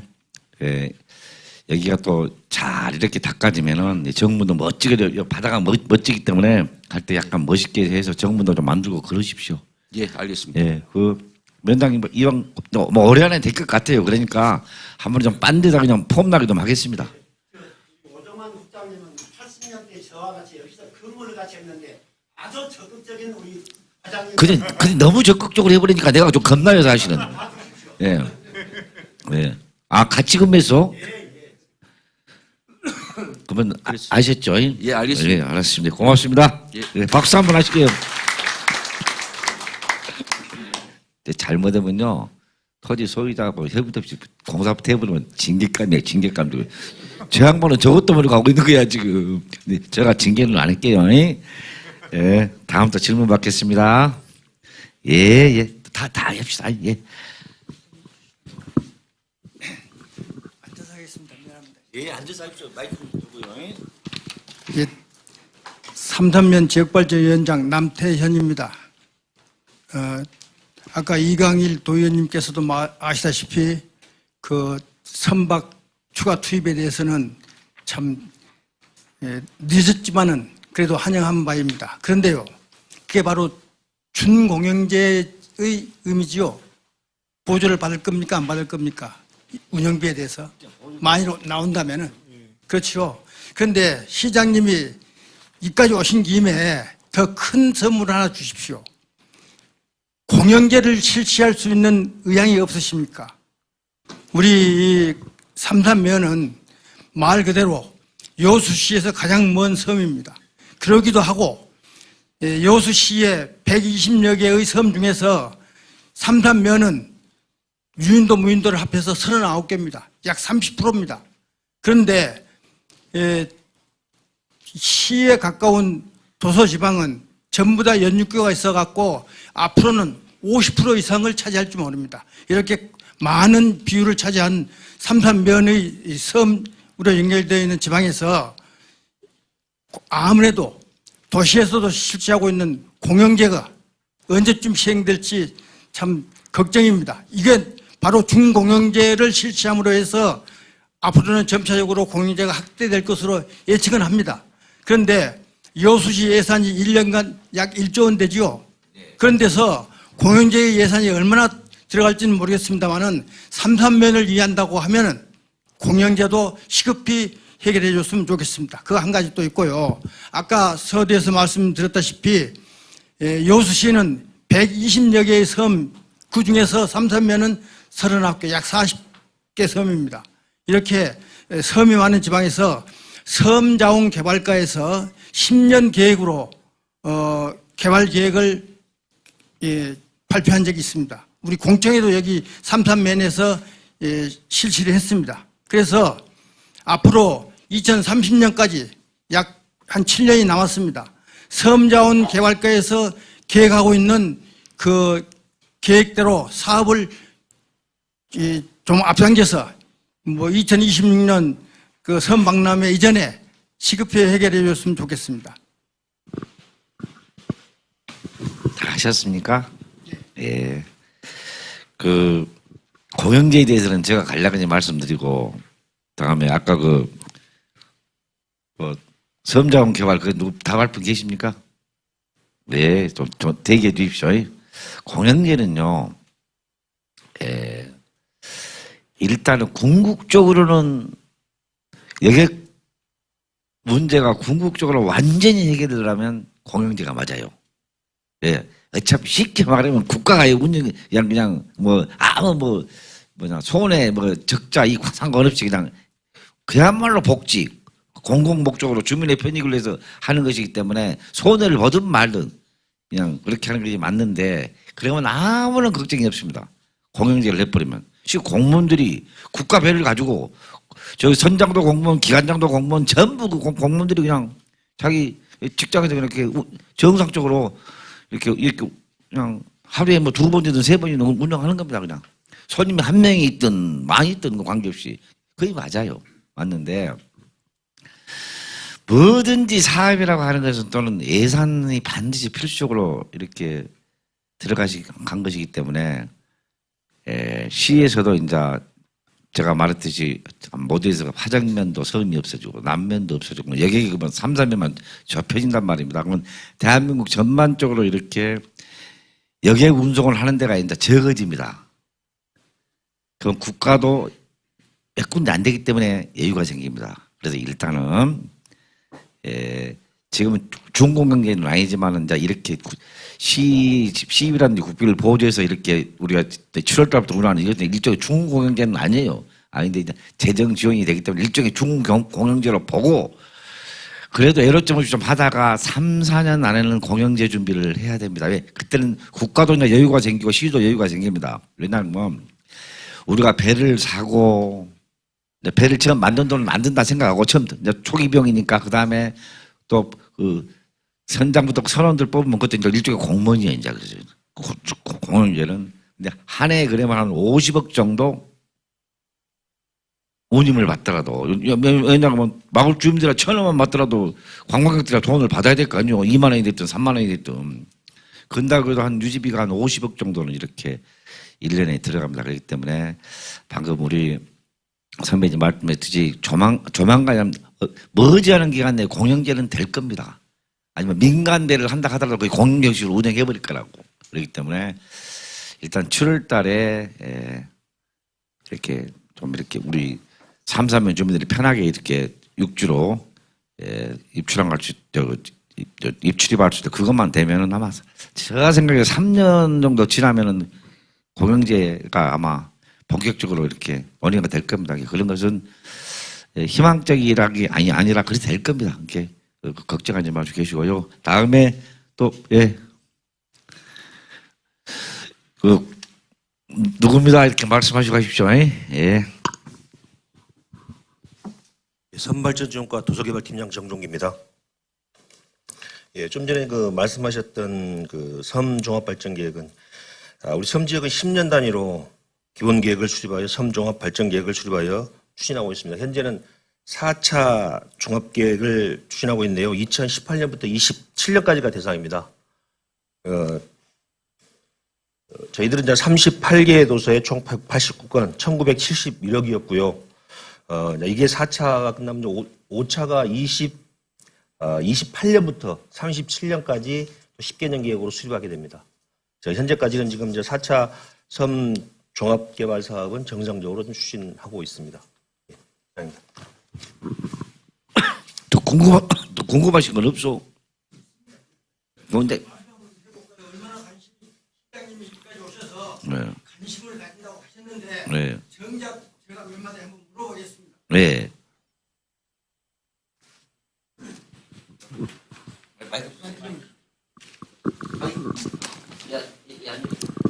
여기가 또 잘 이렇게 닦아지면은 정문도 멋지게 바다가 멋지기 때문에 갈 때 약간 멋있게 해서 정문도 좀 만들고 그러십시오. 예, 알겠습니다. 예, 그 면장님 이왕 뭐 올해 안에 될 것 같아요. 그러니까 한번 좀 딴 데다 그냥 폼나게 좀 하겠습니다. 오정환 국장님은 80년대 저와 같이 여기서 근무를 같이 했는데 아주 적극적인 우리 과장님. 근데 너무 적극적으로 해버리니까 내가 좀 겁나요 사실은. 예, 예. 아 같이 근무해서? 그러면 아셨죠? 예, 알겠습니다. 예, 알았습니다. 고맙습니다. 예. 예, 박수 한번 하실게요. 잘못하면요 토지 소유자하고 협의도 없이 공사부터 해버리면 징계감이에요. 징계감도. 제 양반은 저것도 모르고 하고 있는 거야 지금. 근데 제가 징계는 안 할게요. 예, 다음부터 질문 받겠습니다. 예, 다 합시다. 예. 앉아서 하겠습니다. 미안합니다. 예, 앉아서 하십시오. 마이크 들고요. 예, 삼산면 지역발전위원장 남태현입니다. 아까 이강일 도의원님께서도 아시다시피 그 선박 추가 투입에 대해서는 참 늦었지만은 그래도 환영한 바입니다. 그런데요, 그게 바로 준공영제의 의미지요. 보조를 받을 겁니까? 안 받을 겁니까? 운영비에 대해서 많이 나온다면은 그렇죠. 그런데 시장님이 이까지 오신 김에 더 큰 선물 하나 주십시오. 공영제를 실시할 수 있는 의향이 없으십니까? 우리 삼산면은 말 그대로 여수시에서 가장 먼 섬입니다. 그러기도 하고 여수시의 120여 개의 섬 중에서 삼산면은 유인도 무인도를 합해서 39개입니다. 약 30%입니다. 그런데 시에 가까운 도서지방은 전부 다 연육교가 있어갖고 앞으로는 50% 이상을 차지할지 모릅니다. 이렇게 많은 비율을 차지한 삼산면의 섬으로 연결되어 있는 지방에서 아무래도 도시에서도 실시하고 있는 공영제가 언제쯤 시행될지 참 걱정입니다. 이게 바로 중공영제를 실시함으로 해서 앞으로는 점차적으로 공영제가 확대될 것으로 예측은 합니다. 그런데 여수시 예산이 1년간 약 1조 원 되지요. 그런 데서 공영제의 예산이 얼마나 들어갈지는 모르겠습니다만은 삼산면을 이해한다고 하면은 공영제도 시급히 해결해 줬으면 좋겠습니다. 그거 한 가지 또 있고요. 아까 서두에서 말씀드렸다시피 여수시는 120여 개의 섬, 그 중에서 삼산면은 39개, 약 40개 섬입니다. 이렇게 섬이 많은 지방에서 섬자원 개발과에서 10년 계획으로 개발 계획을 발표한 적이 있습니다. 우리 공청회도 여기 삼산면에서 실시를 했습니다. 그래서 앞으로 2030년까지 약 한 7년이 남았습니다. 섬자원 개발과에서 계획하고 있는 그 계획대로 사업을 좀 앞당겨서 2026년 그 섬박람회 이전에 시급히 해결해 줬으면 좋겠습니다. 다 하셨습니까? 예. 그 공영제에 대해서는 제가 간략하게 말씀드리고, 다음에 아까 섬자원 개발 누구 다 발표 계십니까? 네, 좀 대기해 주십시오. 공영제는요, 일단은 궁극적으로는 여객 문제가 궁극적으로 완전히 해결되려면 공영제가 맞아요. 예. 어차피 쉽게 말하면 국가가 운영, 그냥 아무 손해, 적자, 이 상관없이 그야말로 복지, 공공 목적으로 주민의 편익을 위해서 하는 것이기 때문에 손해를 보든 말든 그냥 그렇게 하는 것이 맞는데, 그러면 아무런 걱정이 없습니다. 공영제를 내버리면. 지금 공무원들이 국가 배를 가지고 저기 선장도 공무원, 기관장도 공무원, 전부 그 공무원들이 그냥 자기 직장에서 이렇게 정상적으로 이렇게 그냥 하루에 2번이든 3번이든 운영하는 겁니다. 그냥 손님이 한 명이 있든 많이 있든 관계없이. 거의 맞아요. 맞는데 뭐든지 사업이라고 하는 것은 또는 예산이 반드시 필수적으로 이렇게 간 것이기 때문에 시에서도 이제 제가 말했듯이 모두에서 화정면도 섬이 없어지고 남면도 없어지고 여기 그러면 삼산면만 좁혀진단 말입니다. 그러면 대한민국 전반적으로 이렇게 여객 운송을 하는 데가 이제 적어집니다. 그럼 국가도 몇 군데 안 되기 때문에 여유가 생깁니다. 그래서 일단은 지금은 중공영제는 아니지만 이제 이렇게 시입이라든지 국비를 보조해서 이렇게 우리가 7월 달부터 운영하는 이것은 일종의 중공영제는 아니에요. 아닌데 이제 재정 지원이 되기 때문에 일종의 중공영제로 보고, 그래도 애로점 없이 좀 하다가 3, 4년 안에는 공영제 준비를 해야 됩니다. 왜? 그때는 국가도 이제 여유가 생기고 시도 여유가 생깁니다. 왜냐하면 우리가 배를 사고 배를 처음 만든 돈을 만든다 생각하고 처음 이제 초기 비용이니까 그 다음에 또 그 선장부터 선원들 뽑으면 그것도 이제 일종의 공무원이야 이제. 그래서 공영제는 근데 한 해에 그러면 한 50억 정도 운임을 받더라도, 왜냐하면 마을 주민들이 1,000원만 받더라도 관광객들이 돈을 받아야 될 거 아니에요. 2만 원이 됐든 3만 원이 됐든. 근다 그래도 한 유지비가 한 50억 정도는 이렇게 1년에 들어갑니다. 그렇기 때문에 방금 우리 선배님 말씀했듯이 조만간 머지않은 기간 내에 공영제는 될 겁니다. 아니면 민간대를 한다 하더라도 거의 공영식으로 운영해 버릴 거라고. 그렇기 때문에 일단 7월 달에 이렇게 좀 이렇게 우리 3, 3면 주민들이 편하게 이렇게 육지로 입출할 수, 입출입할 수 있다. 그것만 되면은 아마 제가 생각에 3년 정도 지나면은 공영제가 아마 본격적으로 이렇게 원의가 될 겁니다. 그런 것은 희망적이라기 아니라 그렇게 될 겁니다. 이렇게 걱정하지 마시고 계시고요. 다음에 또 누굽니다 이렇게 말씀하시고 가십시오. 예. 선발전지원과 도서개발팀장 정종기입니다. 예, 좀 전에 그 말씀하셨던 그 섬 종합발전계획은 우리 섬 지역은 10년 단위로 기본 계획을 수립하여 섬 종합발전계획을 수립하여 추진하고 있습니다. 현재는 4차 종합계획을 추진하고 있는데요. 2018년부터 27년까지가 대상입니다. 저희들은 이제 38개 도서에 총 189건 1971억이었고요. 이게 4차가 끝나면 5차가 28년부터 37년까지 10개년 계획으로 수립하게 됩니다. 현재까지는 지금 이제 4차 섬 종합개발 사업은 정상적으로 좀 추진하고 있습니다. 예, 또 궁금하신 건 없어? 근데 네. 관심을 가진다고 하셨는데 네. 정작 제가 웬만하면 한번 물어보겠습니다. 네.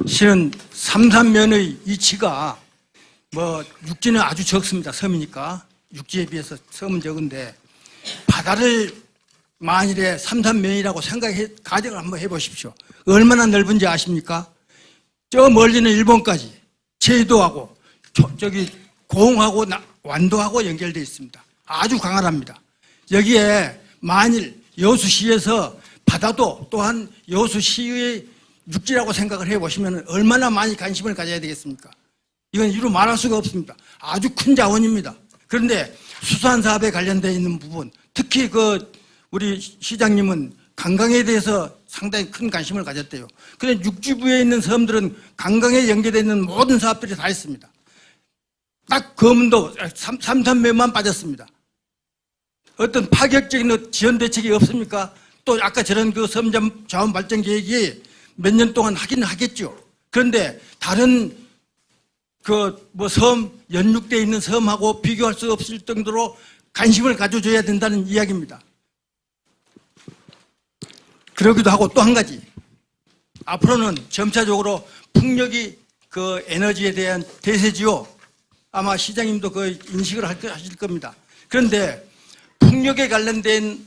실은 삼산면의 이치가 뭐 육지는 아주 적습니다. 섬이니까 육지에 비해서 섬은 적은데 바다를 만일에 삼산면이라고 가정을 한번 해보십시오. 얼마나 넓은지 아십니까? 저 멀리는 일본까지 제주도하고 저기 고흥하고 완도하고 연결되어 있습니다. 아주 광활합니다. 여기에 만일 여수시에서 바다도 또한 여수시의 육지라고 생각을 해보시면 얼마나 많이 관심을 가져야 되겠습니까? 이건 이루 말할 수가 없습니다. 아주 큰 자원입니다. 그런데 수산사업에 관련되어 있는 부분, 특히 우리 시장님은 관광에 대해서 상당히 큰 관심을 가졌대요. 그런데 육지부에 있는 섬들은 관광에 연계되어 있는 모든 사업들이 다 있습니다. 딱 거문도 삼산면만 빠졌습니다. 어떤 파격적인 지원 대책이 없습니까? 또 아까 저런 그 섬 자원 발전 계획이 몇 년 동안 하긴 하겠죠. 그런데 다른 섬, 연육되어 있는 섬하고 비교할 수 없을 정도로 관심을 가져줘야 된다는 이야기입니다. 그러기도 하고 또 한 가지. 앞으로는 점차적으로 풍력이 그 에너지에 대한 대세지요. 아마 시장님도 그 인식을 하실 겁니다. 그런데 풍력에 관련된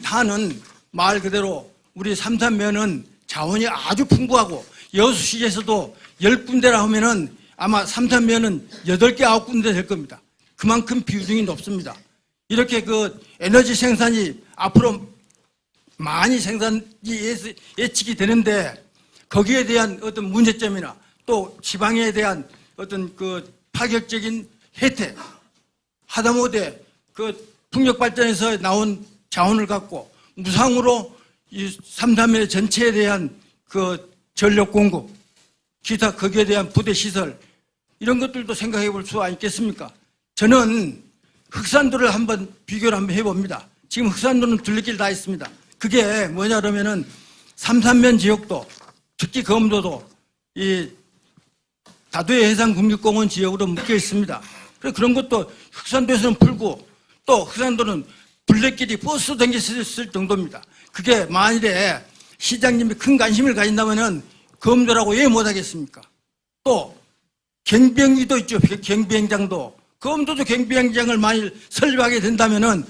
한은 말 그대로 우리 삼산면은 자원이 아주 풍부하고 여수시에서도 10군데라 하면은 아마 삼산면은 8개, 9군데 될 겁니다. 그만큼 비중이 높습니다. 이렇게 그 에너지 생산이 앞으로 많이 생산이 예측이 되는데 거기에 대한 어떤 문제점이나 또 지방에 대한 어떤 그 파격적인 혜택, 하다못해 그 풍력 발전에서 나온 자원을 갖고 무상으로 이 삼산면 전체에 대한 그 전력 공급, 기타 거기에 대한 부대 시설 이런 것들도 생각해 볼 수가 있겠습니까? 저는 흑산도를 한번 비교를 한번 해봅니다. 지금 흑산도는 둘레길 다 있습니다. 그게 뭐냐 그러면은 삼산면 지역도 특히 검도도 이 다도해 해상국립공원 지역으로 묶여 있습니다. 그런 것도 흑산도에서는 풀고 또 흑산도는 둘레길이 버스 다닐 수 있을 정도입니다. 그게 만일에 시장님이 큰 관심을 가진다면은 검도라고 왜 못하겠습니까? 또 경비행기도 있죠. 경비행장도. 검도도 경비행장을 만일 설립하게 된다면은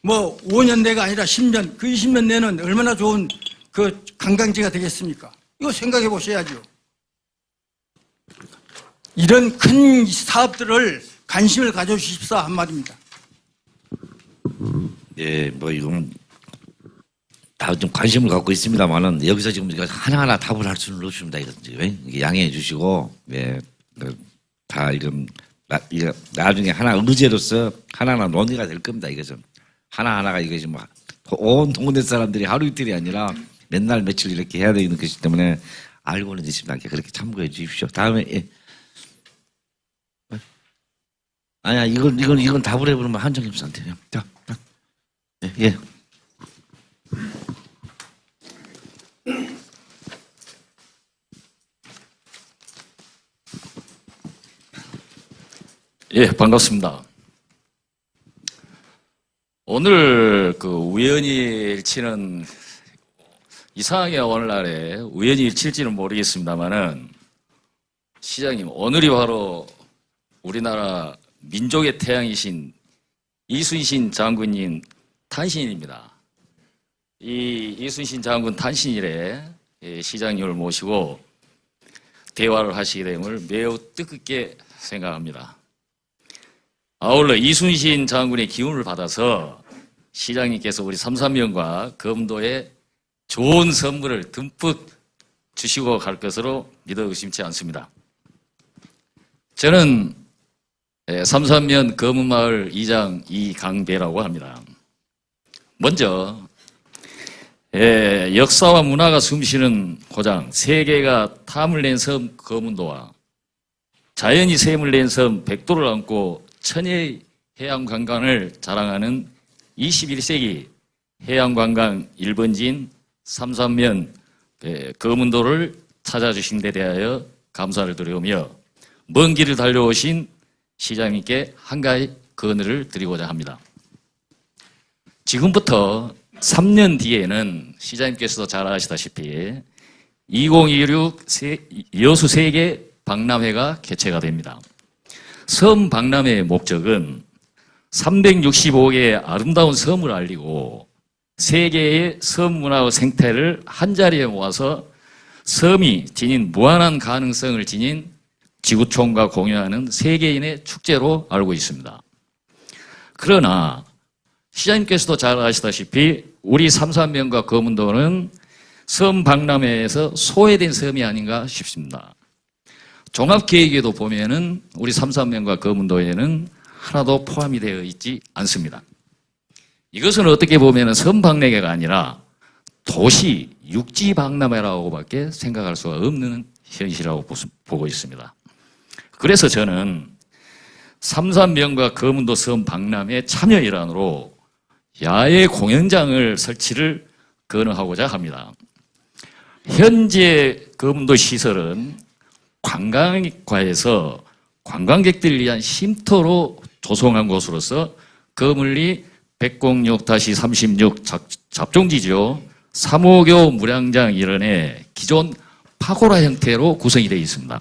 뭐 5년 내가 아니라 10년, 그 20년 내는 얼마나 좋은 그 관광지가 되겠습니까? 이거 생각해 보셔야죠. 이런 큰 사업들을 관심을 가져주십사 한마디입니다. 예, 뭐 이건 다 좀 관심을 갖고 있습니다만은 여기서 지금 이거 하나하나 답을 할 수는 없습니다. 이거 지금 이게 양해해 주시고, 예, 다 이건 이게 나중에 하나 의제로서 하나하나 논의가 될 겁니다. 이거 좀 하나하나가 이것이 뭐 온 동네 사람들이 하루 이틀이 아니라 맨날 며칠 이렇게 해야 되는 것이기 때문에 알고는 있습니다. 그렇게 참고해 주십시오. 다음에 예. 아니야 이건 답을 해보면 한정임 씨한테요. 자, 예. 예. 예, 반갑습니다. 오늘 그 우연히 일치는 이상하게 오늘날에 우연히 일치일지는 모르겠습니다만은 시장님, 오늘이 바로 우리나라 민족의 태양이신 이순신 장군님 탄신일입니다. 이 이순신 장군 탄신일에 시장님을 모시고 대화를 하시게 됨을 매우 뜻깊게 생각합니다. 아울러 이순신 장군의 기운을 받아서 시장님께서 우리 삼산면과 검도에 좋은 선물을 듬뿍 주시고 갈 것으로 믿어 의심치 않습니다. 저는 삼산면 검은마을 이장 이강배라고 합니다. 먼저 역사와 문화가 숨쉬는 고장, 세계가 탐을 낸 섬 검은도와 자연이 샘을 낸 섬 백도를 안고 천혜의 해양관광을 자랑하는 21세기 해양관광 1번지인 삼산면 검은도를 찾아주신 데 대하여 감사를 드리며 먼 길을 달려오신 시장님께 한 가지 건의를 드리고자 합니다. 지금부터 3년 뒤에는 시장님께서도 잘 아시다시피 2026 여수 세계 박람회가 개최가 됩니다. 섬 박람회의 목적은 365개의 아름다운 섬을 알리고 세계의 섬 문화와 생태를 한자리에 모아서 섬이 지닌 무한한 가능성을 지닌 지구촌과 공유하는 세계인의 축제로 알고 있습니다. 그러나 시장님께서도 잘 아시다시피 우리 삼산면과 검은도는 섬 박람회에서 소외된 섬이 아닌가 싶습니다. 종합계획에도 보면은 우리 삼산면과 검은도에는 하나도 포함이 되어 있지 않습니다. 이것은 어떻게 보면은 섬 박람회가 아니라 도시 육지 박람회라고밖에 생각할 수가 없는 현실이라고 보고 있습니다. 그래서 저는 삼산면과 검은도 섬 박람회 참여 일환으로 야외 공연장을 설치를 건의하고자 합니다. 현재 검은도 시설은 관광과에서 관광객들을 위한 쉼터로 조성한 곳으로서 거물리 106-36 잡종지죠. 3호교 무량장 일원의 기존 파고라 형태로 구성이 되어 있습니다.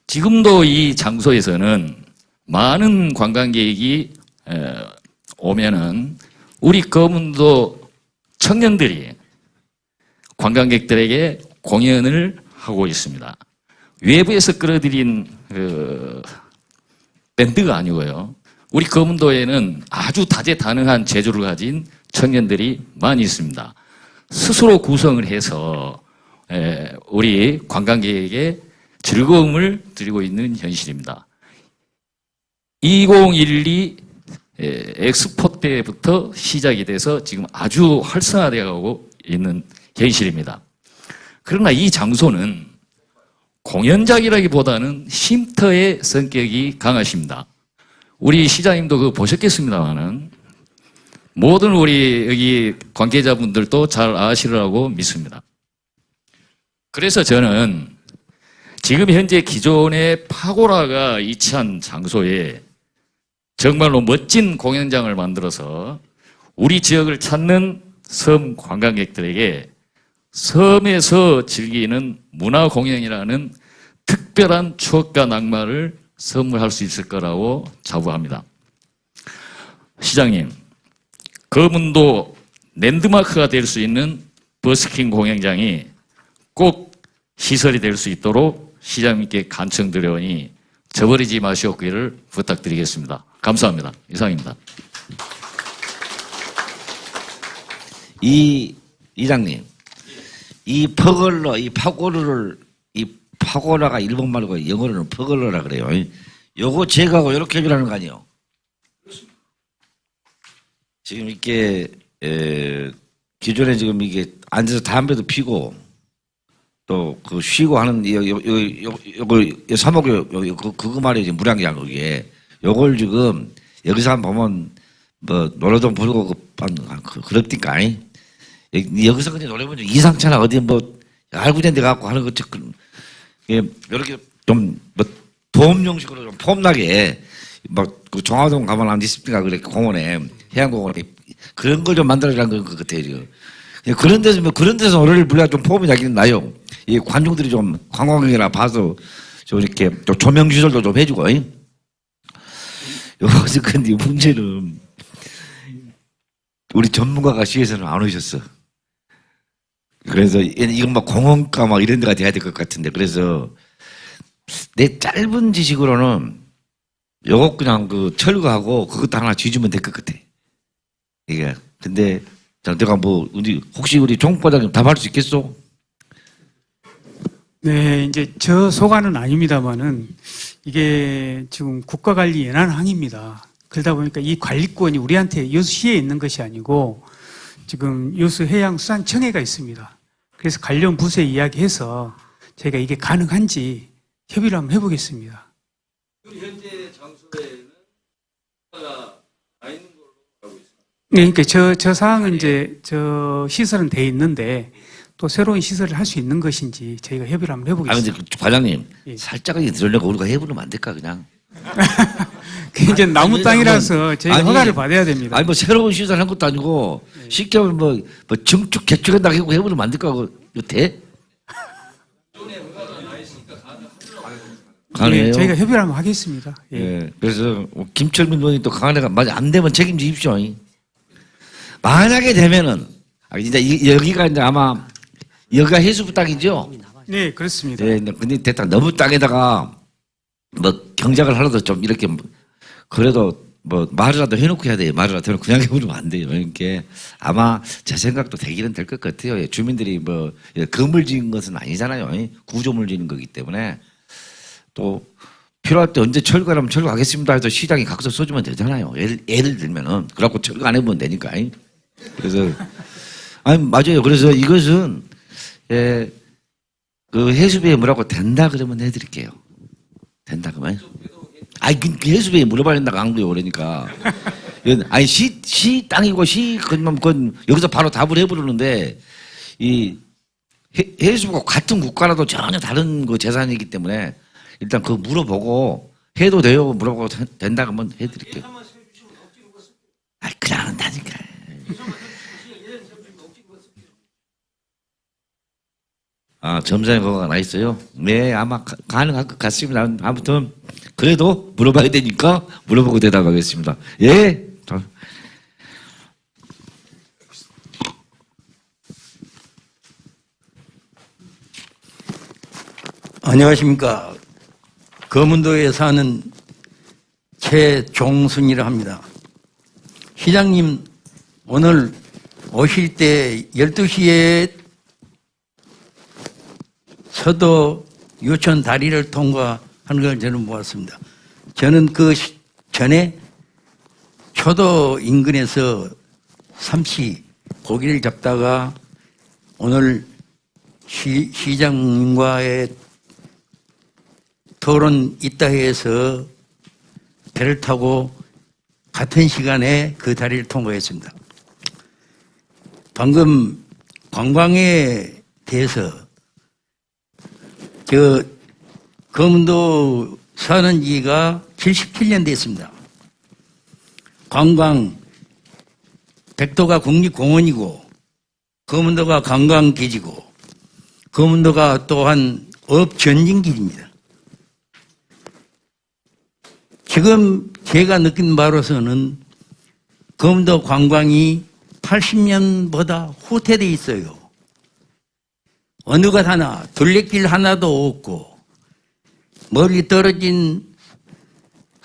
지금도 이 장소에서는 많은 관광객이 오면은 우리 검은도 청년들이 관광객들에게 공연을 하고 있습니다. 외부에서 끌어들인 밴드가 아니고요. 우리 검은도에는 아주 다재다능한 재주를 가진 청년들이 많이 있습니다. 스스로 구성을 해서 우리 관광객에게 즐거움을 드리고 있는 현실입니다. 2012 엑스포 때부터 시작이 돼서 지금 아주 활성화되어 가고 있는 현실입니다. 그러나 이 장소는 공연장이라기보다는 쉼터의 성격이 강하십니다. 우리 시장님도 그거 보셨겠습니다만은 모든 우리 여기 관계자분들도 잘 아시리라고 믿습니다. 그래서 저는 지금 현재 기존의 파고라가 위치한 장소에 정말로 멋진 공연장을 만들어서 우리 지역을 찾는 섬 관광객들에게 섬에서 즐기는 문화 공연이라는 특별한 추억과 낭만을 선물할 수 있을 거라고 자부합니다. 시장님, 검은도 랜드마크가 될 수 있는 버스킹 공연장이 꼭 시설이 될 수 있도록 시장님께 간청드려오니 저버리지 마시옵기를 부탁드리겠습니다. 감사합니다. 이상입니다. 이장님, 이 퍼글러, 이 파고라가 일본 말고 영어로는 퍼글러라 그래요. 요거 제거하고 이렇게 해주라는 거 아니에요? 지금 이게 기존에 지금 이게 앉아서 담배도 피고 또 그 쉬고 하는 요거 사목 그거 말이에요. 지금 무량장 그게 요걸 지금 여기서 한번 보면 뭐 노래도 부르고 그렇니까 여기서 그냥 노래 부르면 이상찮아. 어디 뭐 알구된 데 갖고 하는 거 이렇게 좀 뭐 도움용식으로 좀 폼나게 막그 종화동 가면 한 20분가 그래 공원에 해양공원에 그런 걸 좀 만들어라는 것 같아요 지금. 그런 데서 노래를 불러야 좀 폼이 나긴 나요. 이 관중들이 좀 관광객이나 봐서 좀 이렇게 또 조명 시설도 좀 해주고. 여기서 근데 문제는 우리 전문가가 시에서는 안 오셨어. 그래서 이건 막 공원가 막 이런 데가 돼야 될 것 같은데 그래서 내 짧은 지식으로는 요거 그냥 그 철거하고 그것도 하나 쥐주면 될 것 같아. 이게 근데 내가 뭐 혹시 우리 종 과장님 답할 수 있겠어? 네, 이제 저 소관은 아닙니다만은 이게 지금 국가관리 연안항입니다. 그러다 보니까 이 관리권이 우리한테 여수시에 있는 것이 아니고 지금 여수해양수산청에가 있습니다. 그래서 관련 부서에 이야기해서 저희가 이게 가능한지 협의를 한번 해보겠습니다. 현재 장소에는 가 있는 걸로 알고 있습니다. 네, 그러니까 저 사항은 이제 저 시설은 돼 있는데 또 새로운 시설을 할 수 있는 것인지 저희가 협의를 한번 해보겠습니다. 근데 과장님 예. 살짝하게 들으려고 우리가 해보면 안 될까 그냥? 그게 이제 나무 땅이라서 저희가 허가를 받아야 됩니다. 아니 뭐 새로운 시설 한 것도 아니고 쉽게 하면 뭐 증축 개축한다고 해보면 안 될까? 이거 돼? 가능해요. 네, 저희가 협의를 한번 하겠습니다. 예. 예. 그래서 김철민 의원이 또 강한애가 맞아 안 되면 책임지십시오. 만약에 되면은 이제 여기가 이제 아마 여기가 해수부 땅이죠. 네, 그렇습니다. 네, 근데 대딱 너무 땅에다가 뭐 경작을 하려도 좀 이렇게 그래도 뭐 말이라도 해놓고 해야 돼요. 말이라도 해놓고 그냥 해버리면 안 돼요. 그러니까 아마 제 생각도 되기는 될 것 같아요. 주민들이 뭐 건물 지은 것은 아니잖아요. 구조물 지은 거기 때문에 또 필요할 때 언제 철거하면 철거하겠습니다 해서 시장이 각서 써주면 되잖아요. 예를 들면은 그래갖고 철거 안 해보면 되니까. 그래서 아니 맞아요. 그래서 이것은 그 해수부에 뭐라고 된다 그러면 해드릴게요. 된다 그러면. 아니 그 해수부에 물어봐야 된다고 한 거예요. 그러니까 아니 시 땅이고 그건 여기서 바로 답을 해버리는데 이 해수부가 같은 국가라도 전혀 다른 그 재산이기 때문에. 일단 그거 물어보고 해도 돼요 물어보고 된다 그러면 해드릴게요. 아 그냥 한다니까. 아 점장에 그거가 나 있어요? 네 아마 가능할 것 같습니다. 아무튼 그래도 물어봐야 되니까 물어보고 대답하겠습니다. 예. 안녕하십니까. 거문도에 사는 최종순이라 합니다. 시장님 오늘 오실 때 12시에 서도 유천 다리를 통과하는 걸 저는 보았습니다. 저는 그 전에 초도 인근에서 삼시 고기를 잡다가 오늘 시장님과의 토론 있다 해서 배를 타고 같은 시간에 그 다리를 통과했습니다. 방금 관광에 대해서 거문도 사는 지가 77년 됐습니다. 관광, 백도가 국립공원이고 거문도가 관광기지고 거문도가 또한 업전진길입니다. 지금 제가 느낀 바로서는 거문도 관광이 80년보다 후퇴돼 있어요. 어느 것 하나, 둘레길 하나도 없고 멀리 떨어진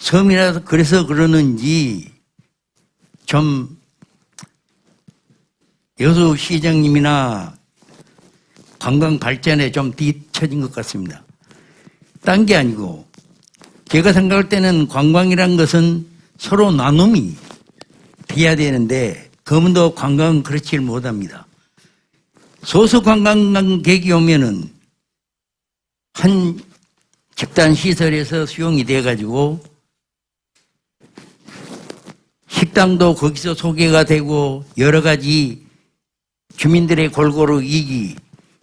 섬이라서 그래서 그러는지 좀 여수 시장님이나 관광 발전에 좀 뒤처진 것 같습니다. 딴 게 아니고 제가 생각할 때는 관광이란 것은 서로 나눔이 돼야 되는데 검은도 관광은 그렇지 못합니다. 소수 관광객이 오면은 한 집단 시설에서 수용이 돼가지고 식당도 거기서 소개가 되고 여러 가지 주민들의 골고루 이익이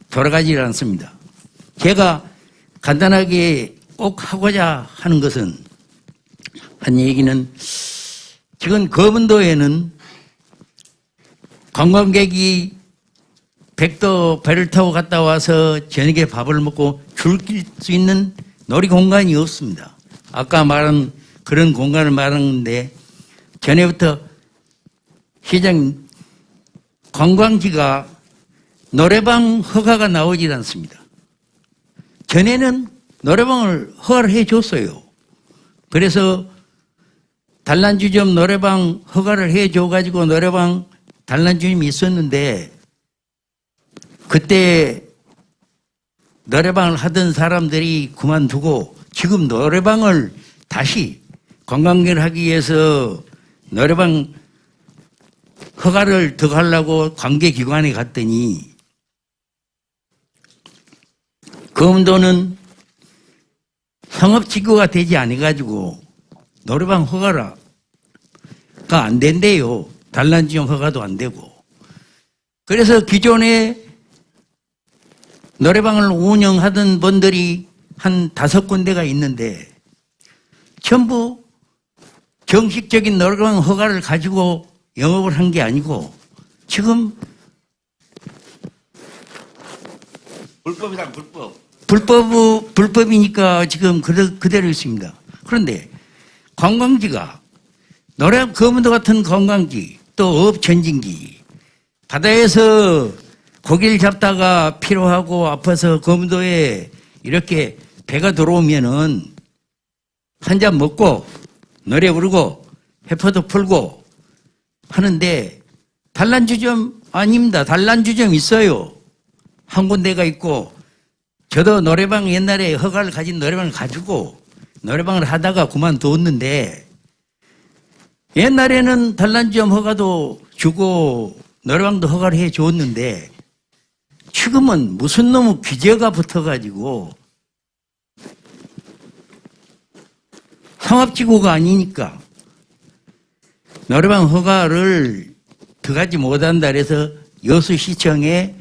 돌아가지 않습니다. 제가 간단하게 꼭 하고자 하는 것은 한 얘기는 지금 검은도에는 관광객이 백도 배를 타고 갔다 와서 저녁에 밥을 먹고 즐길 수 있는 놀이 공간이 없습니다. 아까 말한 그런 공간을 말하는데 전에부터 시장 관광지가 노래방 허가가 나오질 않습니다. 전에는 노래방을 허가를 해줬어요. 그래서 단란주점 노래방 허가를 해줘가지고 노래방 단란주점이 있었는데 그때 노래방을 하던 사람들이 그만두고 지금 노래방을 다시 관광객을 하기 위해서 노래방 허가를 더 하려고 관계기관에 갔더니 검도는 상업지구가 되지 않아가지고 노래방 허가가 안 된대요. 단란주점 허가도 안 되고. 그래서 기존에 노래방을 운영하던 분들이 한 5군데가 있는데 전부 정식적인 노래방 허가를 가지고 영업을 한 게 아니고 지금 불법이다, 불법. 불법이니까 지금 그대로 있습니다. 그런데 관광지가 검은도 같은 관광지 또 업전진기 바다에서 고기를 잡다가 피로하고 아파서 검은도에 이렇게 배가 들어오면은 한 잔 먹고 노래 부르고 회포도 풀고 하는데 단란주점 아닙니다. 단란주점 있어요. 한 군데가 있고 저도 노래방 옛날에 허가를 가진 노래방을 가지고 노래방을 하다가 그만뒀는데 옛날에는 단란주점 허가도 주고 노래방도 허가를 해줬는데 지금은 무슨 놈의 규제가 붙어가지고 상업지구가 아니니까 노래방 허가를 들어가지 못한다 해서 여수시청에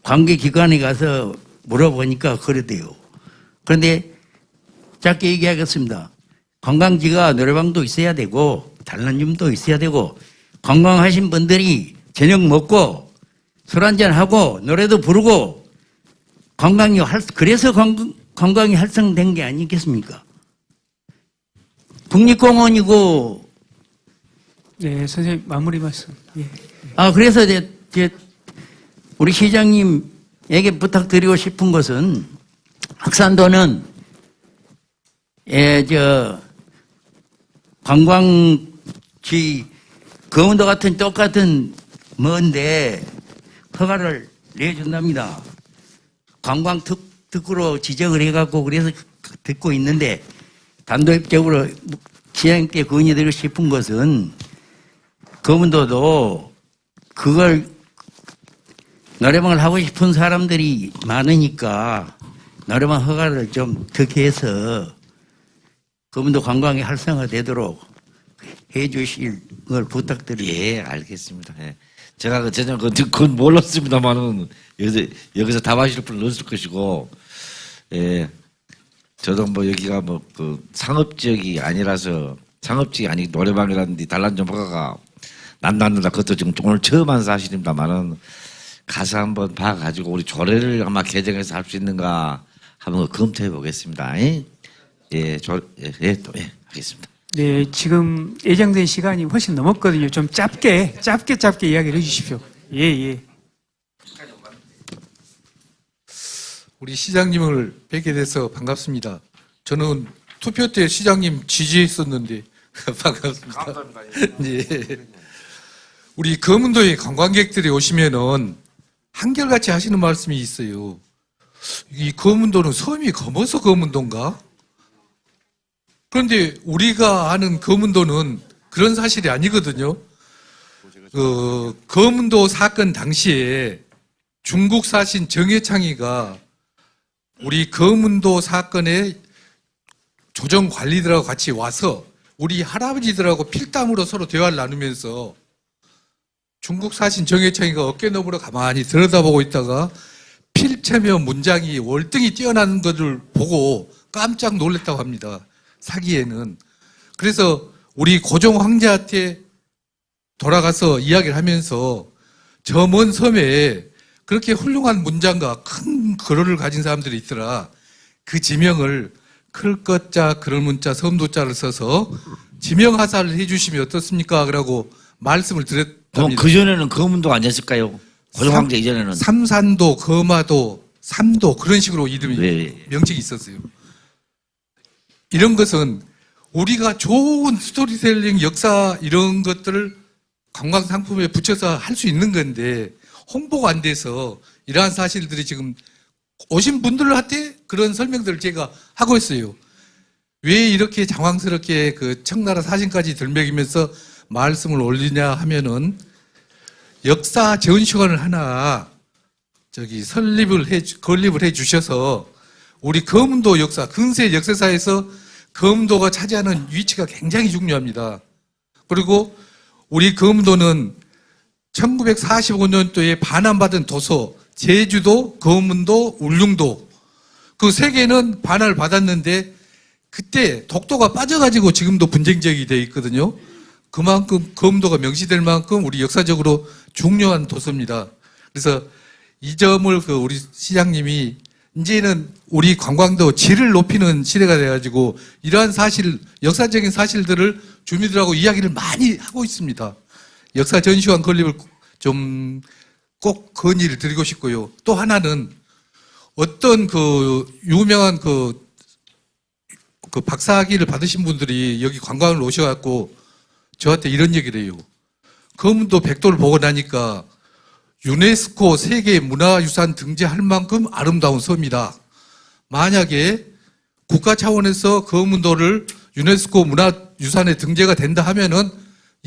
관계기관에 가서 물어보니까 그러대요. 그런데 짧게 얘기하겠습니다. 관광지가 노래방도 있어야 되고 단란주점도 있어야 되고 관광하신 분들이 저녁 먹고 술 한잔 하고 노래도 부르고 그래서 관광이 활성된 게 아니겠습니까? 국립공원이고 네, 선생님 마무리 말씀. 예. 그래서 우리 시장님에게 부탁드리고 싶은 것은 학산도는 관광지 검은도 같은 똑같은 뭔데 허가를 내준답니다. 관광 특구로 지정을 해갖고 그래서 듣고 있는데 단도직입적으로 시장님께 건의드리고 싶은 것은 검은도도 그걸 노래방을 하고 싶은 사람들이 많으니까 노래방 허가를 좀 더 해서 검은도 관광이 활성화되도록 해 주실 걸 부탁드립니다. 예, 알겠습니다. 예. 제가 전혀 그건 몰랐습니다만은 여기서 답하실 분은 없을 것이고, 예. 저도 뭐 여기가 뭐 그 상업지역이 아니라서 상업지역이 아니 노래방이라든지 단란주점 허가가 난다는다 그것도 지금 오늘 처음 한 사실입니다만은 가서 한번 봐가지고 우리 조례를 아마 개정해서 할 수 있는가 한번 검토해 보겠습니다. 예, 하겠습니다. 네, 지금 예정된 시간이 훨씬 넘었거든요. 좀 짧게 이야기를 해주십시오. 예. 우리 시장님을 뵙게 돼서 반갑습니다. 저는 투표 때 시장님 지지했었는데 반갑습니다. 감사합니다. 네. 우리 검은도에 관광객들이 오시면은 한결같이 하시는 말씀이 있어요. 이 검은도는 섬이 검어서 검은도인가? 그런데 우리가 아는 검은도는 그런 사실이 아니거든요. 검은도 사건 당시에 중국 사신 정해창이가 우리 검은도 사건의 조정 관리들하고 같이 와서 우리 할아버지들하고 필담으로 서로 대화를 나누면서 중국 사신 정해창이가 어깨너머로 가만히 들여다보고 있다가 필체며 문장이 월등히 뛰어나는 것을 보고 깜짝 놀랐다고 합니다. 사기에는. 그래서 우리 고종 황제한테 돌아가서 이야기를 하면서 저 먼 섬에 그렇게 훌륭한 문장과 큰 글을 가진 사람들이 있더라. 그 지명을 클 것자 그럴 문자 섬도자를 써서 지명하사를 해주시면 어떻습니까? 그러고 말씀을 그럼 드렸답니다. 그전에는 검은도 아니었을까요? 고종황제 이전에는. 삼산도, 거마도, 삼도 그런 식으로 이름이 네. 명칭이 있었어요. 이런 것은 우리가 좋은 스토리텔링 역사 이런 것들을 관광 상품에 붙여서 할 수 있는 건데 홍보가 안 돼서 이러한 사실들이 지금 오신 분들한테 그런 설명들을 제가 하고 있어요. 왜 이렇게 장황스럽게 그 청나라 사진까지 들먹이면서 말씀을 올리냐 하면은 역사 전시관을 하나 건립을 해 주셔서 우리 검은도 역사, 근세 역사사에서 검은도가 차지하는 위치가 굉장히 중요합니다. 그리고 우리 검은도는 1945년도에 반환받은 도서, 제주도, 검은도, 울릉도 그 세 개는 반환을 받았는데 그때 독도가 빠져가지고 지금도 분쟁 지역이 되어 있거든요. 그만큼 검도가 명시될 만큼 우리 역사적으로 중요한 도서입니다. 그래서 이 점을 우리 시장님이 이제는 우리 관광도 질을 높이는 시대가 돼가지고 이러한 사실, 역사적인 사실들을 주민들하고 이야기를 많이 하고 있습니다. 역사 전시관 건립을 좀 꼭 건의를 드리고 싶고요. 또 하나는 어떤 유명한 박사학위를 받으신 분들이 여기 관광을 오셔갖고 저한테 이런 얘기를 해요. 검은도 백도를 보고 나니까 유네스코 세계 문화유산 등재할 만큼 아름다운 섬이다. 만약에 국가 차원에서 검은도를 유네스코 문화유산에 등재가 된다 하면은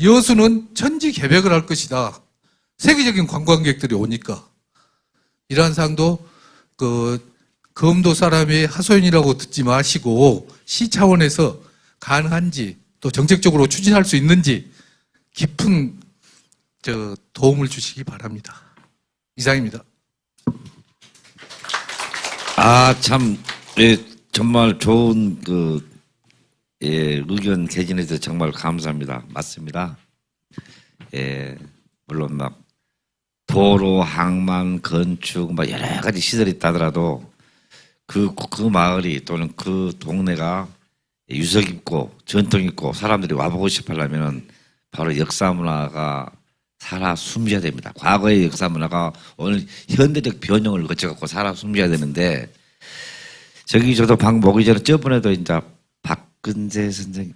여수는 천지개벽을 할 것이다. 세계적인 관광객들이 오니까. 이러한 상도 검도 사람의 하소연이라고 듣지 마시고 시 차원에서 가능한지 또 정책적으로 추진할 수 있는지 깊은 도움을 주시기 바랍니다. 이상입니다. 참, 정말 좋은 의견 개진해 주셔서 정말 감사합니다. 맞습니다. 물론 도로, 항만, 건축, 여러 가지 시설이 있다더라도 그 마을이 또는 그 동네가 유서 깊고 전통 있고 사람들이 와보고 싶어 하려면 바로 역사 문화가 살아 숨져야 됩니다. 과거의 역사 문화가 오늘 현대적 변형을 거쳐갖고 살아 숨져야 되는데 저도 방금 오기 전에 저번에도 이제 박근재 선생님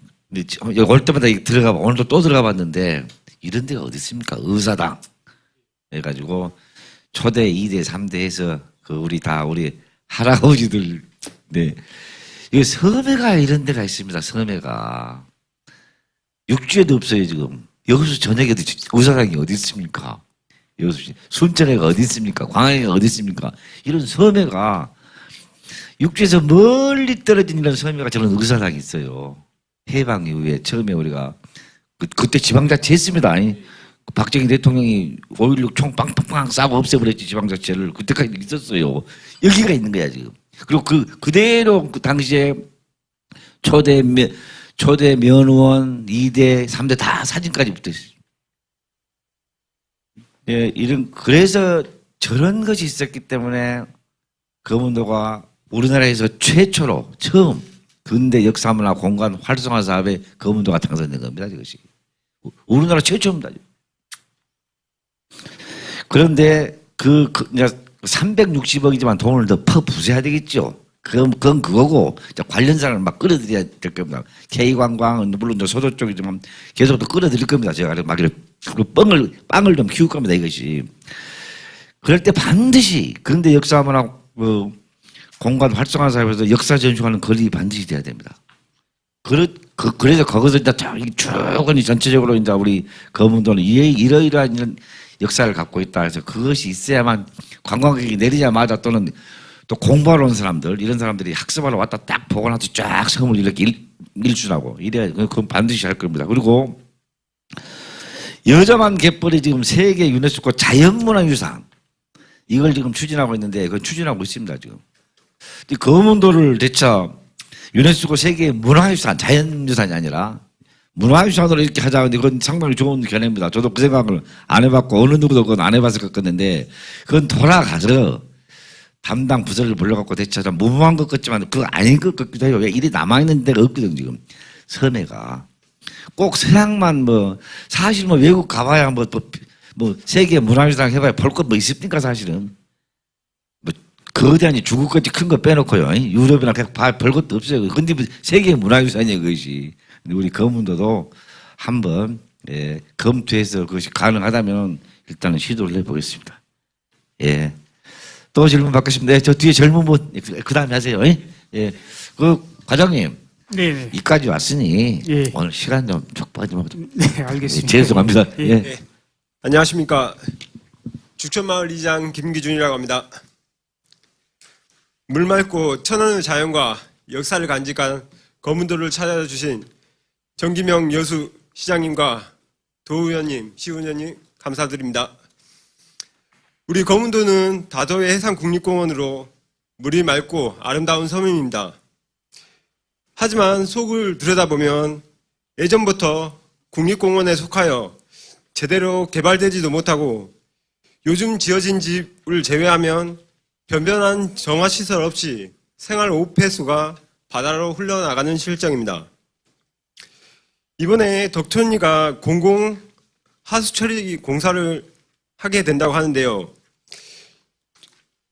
올 때마다 오늘도 또 들어가 봤는데 이런 데가 어디 있습니까? 의사당 해가지고 초대 2대 3대 해서 우리 할아버지들 이 섬에가 이런 데가 있습니다. 섬에가 육지에도 없어요 지금. 여기서 저녁에도 의사당이 어디 있습니까? 여기서 순천에가 어디 있습니까? 광양에가 어디 있습니까? 이런 섬에가 육지에서 멀리 떨어진 이런 섬에가 저는 의사당이 있어요. 해방 이후에 처음에 우리가 그때 지방자치 했습니다. 박정희 대통령이 5.16 총 빵빵빵 싸고 없애버렸지 지방자치를. 그때까지 있었어요. 여기가 있는 거야 지금. 그리고 그대로 그 당시에 초대 면의원 2대 3대 다 사진까지 붙어있어요. 그래서 저런 것이 있었기 때문에 검은도가 우리나라에서 최초로 처음 근대 역사문화 공간 활성화 사업에 검은도가 당선된 겁니다. 이것이 우리나라 최초입니다. 그런데 360억이지만 돈을 더 부숴야 되겠죠. 그건 그거고 이제 관련 사람을 막 끌어들여야 될 겁니다. K관광은 물론 저 소도 쪽이지만 계속 또 끌어들일 겁니다. 제가 막 이렇게 빵을 좀 키울 겁니다. 이것이. 그럴 때 반드시 근대 역사문화 공간 활성화 사업에서 역사 전수하는 건립이 반드시 돼야 됩니다. 그래서 거기서 이제 쭉 전체적으로 이제 우리 거문도는 이러이러한 역사를 갖고 있다 해서 그것이 있어야만 관광객이 내리자마자 또는 또 공부하러 온 사람들 이런 사람들이 학습하러 왔다 딱 보고 나서 쫙 섬을 이렇게 일주하고 이래야 그건 반드시 할 겁니다. 그리고 여자만 갯벌이 지금 세계 유네스코 자연문화유산 이걸 지금 추진하고 있는데 그건 추진하고 있습니다. 지금 거문도를 대체 유네스코 세계 문화유산 자연유산이 아니라 문화유산으로 이렇게 하자는데 그건 상당히 좋은 견해입니다. 저도 그 생각을 안 해봤고 어느 누구도 그건 안 해봤을 것 같는데 그건 돌아가서 담당 부서를 불러갖고 대체 좀 무모한 것 같지만 그거 아닌 것 같기도 해요. 왜 일이 남아있는 데가 없거든 지금 섬에가 꼭 서양만 사실 외국 가봐야 세계 문화유산 해봐야 볼 것 있습니까 사실은 거대한 중국같이 큰 거 빼놓고요. 유럽이나 별 것도 없어요. 근데 세계 문화유산이에요 그것이. 우리 거문도도 한번 검토해서 그것이 가능하다면 일단은 시도를 해보겠습니다. 예. 또 질문 받겠습니다. 저 뒤에 젊은 분, 그 다음에 하세요. 예. 과장님. 네. 이까지 왔으니 예. 오늘 시간 좀 촉박하지 말고 좀. 네, 알겠습니다. 죄송합니다. 예. 예. 네. 안녕하십니까. 죽천마을 이장 김기준이라고 합니다. 물 맑고 천연의 자연과 역사를 간직한 거문도를 찾아주신 정기명 여수 시장님과 도 의원님, 시 의원님 감사드립니다. 우리 거문도는 다도해 해상국립공원으로 물이 맑고 아름다운 섬입니다. 하지만 속을 들여다보면 예전부터 국립공원에 속하여 제대로 개발되지도 못하고 요즘 지어진 집을 제외하면 변변한 정화시설 없이 생활 오폐수가 바다로 흘러나가는 실정입니다. 이번에 덕천리가 공공 하수처리 공사를 하게 된다고 하는데요.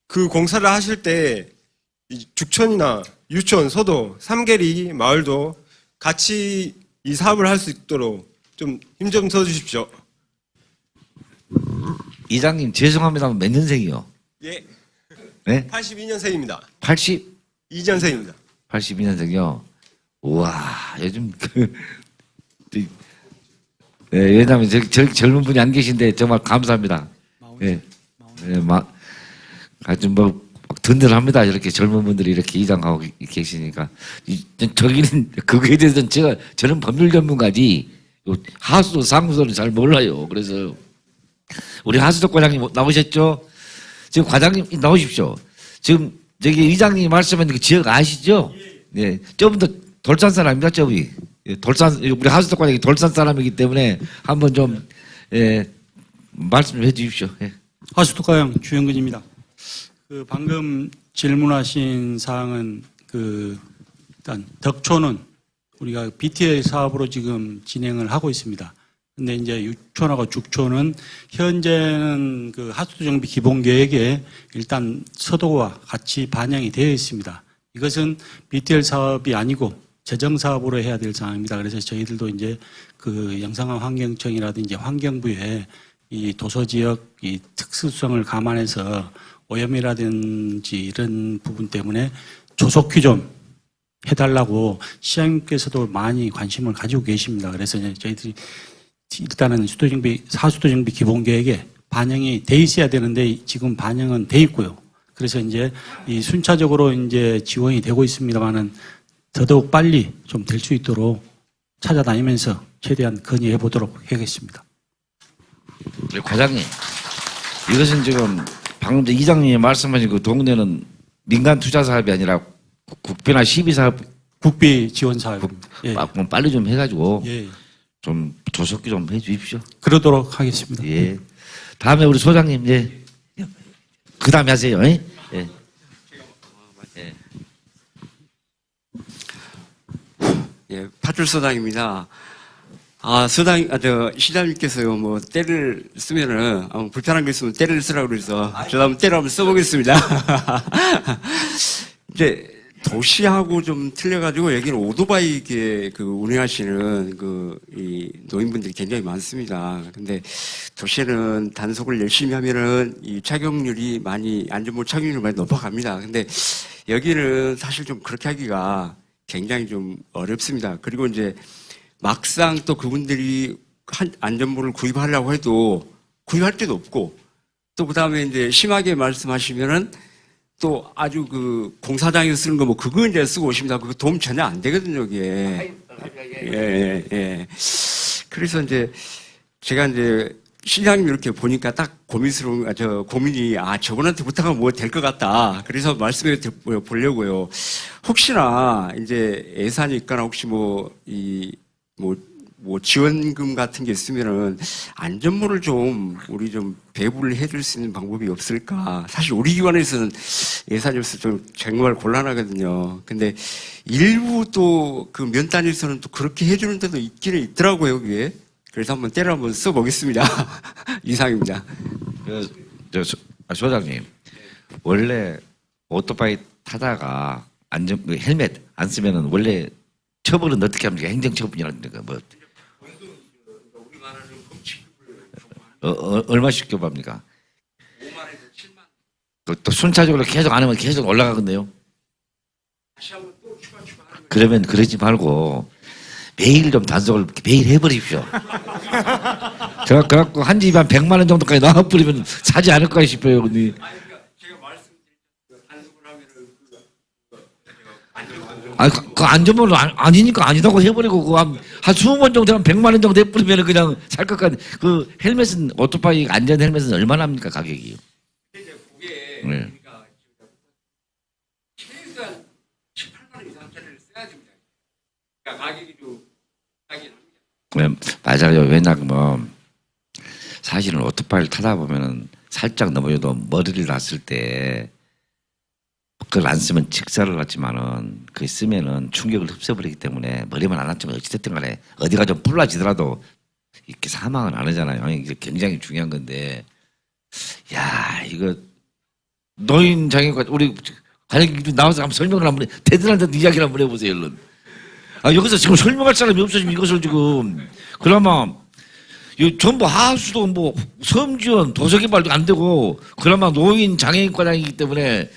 그 공사를 하실 때 죽천이나 유천, 서도, 삼계리 마을도 같이 이 사업을 할 수 있도록 좀 힘 좀 써주십시오. 이장님 죄송합니다만 몇 년생이요? 예. 네? 82년생입니다. 82년생이요? 2년생입니다. 우와 요즘 네, 왜냐하면 젊은 분이 안 계신데 정말 감사합니다. 예, 아주 든든합니다. 이렇게 젊은 분들이 이렇게 이장하고 계시니까 저기는 그거에 대해서는 저는 법률 전문가지 하수도 상무소는 잘 몰라요. 그래서 우리 하수도 과장님 나오셨죠? 지금 과장님 나오십시오. 지금 저기 의장님이 말씀하신 그 지역 아시죠? 네, 저분도 돌산 사람입니다. 저분이 우리 하수도 과장이 돌산 사람이기 때문에 한번 좀 말씀 좀 해주십시오. 예. 하수도과장 주영근입니다. 방금 질문하신 사항은 일단 덕초는 우리가 BTL 사업으로 지금 진행을 하고 있습니다. 근데 이제 유촌하고 죽촌은 현재는 하수도 정비 기본 계획에 일단 서도와 같이 반영이 되어 있습니다. 이것은 BTL 사업이 아니고 재정 사업으로 해야 될 상황입니다. 그래서 저희들도 이제 영상항 환경청이라든지 환경부에 이 도서 지역 이 특수성을 감안해서 오염이라든지 이런 부분 때문에 조속히 좀 해달라고 시장님께서도 많이 관심을 가지고 계십니다. 그래서 이제 저희들이 일단은 하수도 정비 기본 계획에 반영이 돼 있어야 되는데 지금 반영은 돼 있고요. 그래서 이제 이 순차적으로 이제 지원이 되고 있습니다만은 더더욱 빨리 좀 될 수 있도록 찾아다니면서 최대한 건의해 보도록 하겠습니다. 과장님, 이것은 지금 방금 이장님이 말씀하신 그 동네는 민간 투자 사업이 아니라 국비나 시비 사업, 국비 지원 사업입니다. 예. 빨리 좀 해가지고 예. 좀 조속히 좀 해주십시오. 그러도록 하겠습니다. 예. 다음에 우리 소장님 그 다음에 하세요. 예. 예. 예, 파출소장입니다. 시장님께서요, 때를 쓰면은, 불편한 게 있으면 때를 쓰라고 그래서, 저도 한번 때를 한번 써보겠습니다. 이제, 도시하고 좀 틀려가지고 여기는 오토바이 그 운행하시는 이 노인분들이 굉장히 많습니다. 근데 도시는 단속을 열심히 하면은 이 착용률이 안전모 착용률이 많이 높아갑니다. 근데 여기는 사실 좀 그렇게 하기가 굉장히 좀 어렵습니다. 그리고 이제 막상 또 그분들이 안전모를 구입하려고 해도 구입할 데도 없고 또 그다음에 이제 심하게 말씀하시면은 또 아주 그 공사장에서 쓰는 거 뭐 그거 이제 쓰고 오십니다. 그거 도움 전혀 안 되거든요, 이게. 예. 그래서 이제 제가 이제 시장님 이렇게 보니까 딱 고민이 저분한테 부탁하면 뭐 될 것 같다. 그래서 말씀해 보려고요. 혹시나 이제 예산이 있거나 혹시 지원금 같은 게 있으면은 안전모를 우리 좀 배부를 해줄 수 있는 방법이 없을까. 사실 우리 기관에서는 예산이 없어서 좀 정말 곤란하거든요. 근데 일부 또 그 면단에서는 또 그렇게 해주는 데도 있기는 있더라고요, 그게. 그래서 한번 써보겠습니다. 이상입니다. 소장님, 원래 오토바이 타다가 헬멧 안 쓰면은 원래 처벌은 어떻게 합니까? 행정처분이라든가 뭐. 얼마씩 교부합니까? 5만에서 7만. 또 순차적으로 계속 안 하면 계속 올라가겠네요. 그러면 그러지 말고 매일 좀 단속을 매일 해버리십시오. 그래갖고 한 집에 한 100만 원 정도까지 나와버리면 사지 않을까 싶어요. 근데. 그 안전모는 아니니까 아니다고 해버리고 그 한 20번 정도 하면 100만 원 정도 해버리면 그냥 살 것 같은. 그 헬멧은 오토바이 안전 헬멧은 얼마나 합니까 가격이? 그게 그러니까 최소한 18만 원 이상짜리를 써야 됩니다. 그러니까 가격이 좀 맞아요. 왜냐하면 사실은 오토바이를 타다 보면은 살짝 넘어져도 머리를 놨을 때 그걸 안 쓰면 직사를 났지만은 그 쓰면은 충격을 흡수해버리기 때문에 머리만 안 났지만 어찌됐든 간에 어디가 좀 풀라지더라도 이렇게 사망은 안 하잖아요. 이게 굉장히 중요한 건데, 야 이거 노인 장애가 우리 관객님도 나와서 한번 설명을 한번 대단한 이야기를 한번 해보세요, 얼른. 여기서 지금 설명할 사람이 없어지면 이것을 지금 그나마 전부 하수도 뭐 섬지원 도서개발도 안 되고 그나마 노인 장애인 과장이기 때문에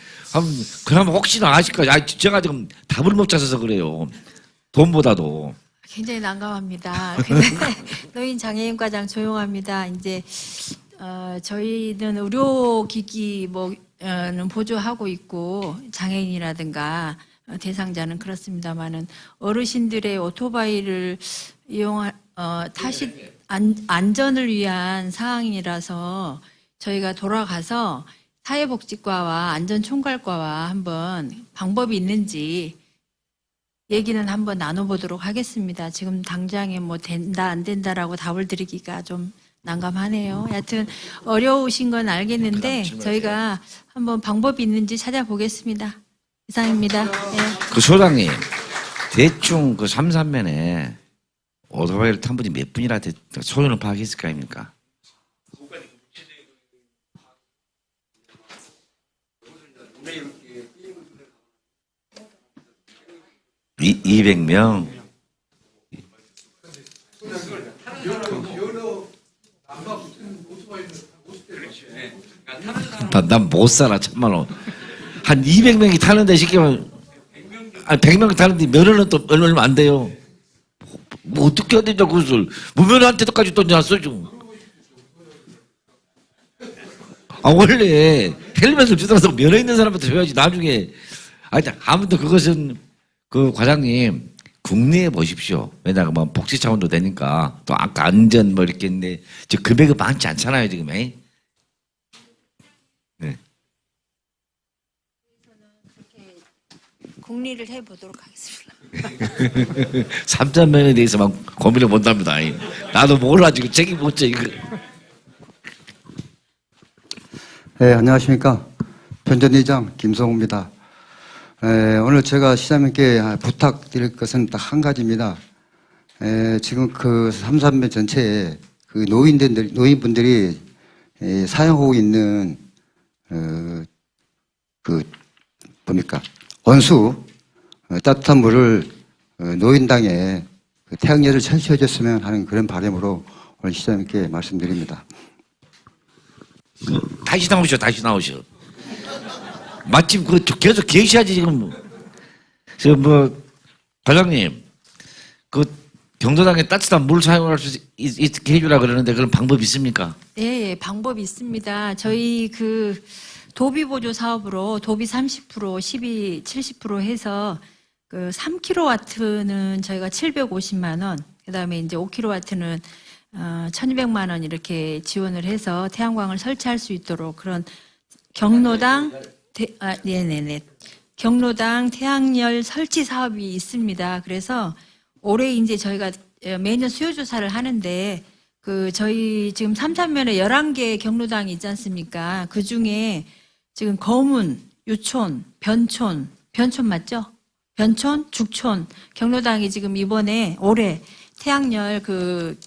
그나마 혹시나 아실까? 제가 지금 답을 못 찾아서 그래요. 돈보다도. 굉장히 난감합니다. 근데 노인 장애인 과장 조용합니다. 이제 저희는 의료기기 는 보조하고 있고 장애인이라든가 대상자는 그렇습니다만은 어르신들의 오토바이를 안전을 위한 사항이라서 저희가 돌아가서 사회복지과와 안전총괄과와 한번 방법이 있는지 얘기는 한번 나눠보도록 하겠습니다. 지금 당장에 뭐 된다 안 된다라고 답을 드리기가 좀 난감하네요. 여하튼 어려우신 건 알겠는데 저희가 한번 방법이 있는지 찾아보겠습니다. 이상입니다. 네. 그 소장님 대충 그 3, 3면에 오토바이를 탄 분이 몇 분이라 소요는 파악했을 거 아닙니까? 200명. 난 못 살아 참말로. 한 200명이 타는데 시키면 100명 타는데 면허는 또 얼마 안 돼요. 뭐 어떻게 해야 되냐 그것을 무면허한테도까지 던져놨어 지금. 원래 헬멧을 주더라도 면허 있는 사람한테 줘야지 나중에. 아무튼 그것은 그 과장님 국내에 보십시오. 왜냐하면 복지 차원도 되니까 또 아까 안전 뭐 이렇게 했는데 저 금액이 많지 않잖아요 지금. 네. 公리를 해보도록 하겠습니다. 3,000명에 대해서만 고민을 못합니다. 나도 몰라 지금 책임 못 져 이거. 네, 안녕하십니까. 변전의장 김성우입니다. 오늘 제가 시장님께 부탁드릴 것은 딱 한 가지입니다. 지금 그 3,3면 전체에 그 노인분들이 사용하고 있는 그 뭡니까 원수 따뜻한 물을 노인당에 그 태양열을 설치해 줬으면 하는 그런 바람으로 오늘 시장님께 말씀드립니다. 다시 나오셔, 다시 나오셔. 마침 그 계속 계셔야지 지금. 과장님, 그 경로당에 따뜻한 물 사용할 수 있게 해주라 그러는데 그런 방법 있습니까? 예, 방법이 있습니다. 저희 그 도비 보조 사업으로 도비 30%, 12, 70% 해서 그 3kW는 저희가 750만 원, 그다음에 이제 5kW는 1,200만 원 이렇게 지원을 해서 태양광을 설치할 수 있도록 그런 경로당 경로당 태양열 설치 사업이 있습니다. 그래서 올해 이제 저희가 매년 수요 조사를 하는데 그 저희 지금 삼산면에 11개 경로당이 있지 않습니까? 그 중에 지금 거문, 유촌, 변촌 맞죠? 변촌, 죽촌 경로당이 지금 이번에 올해 태양열 그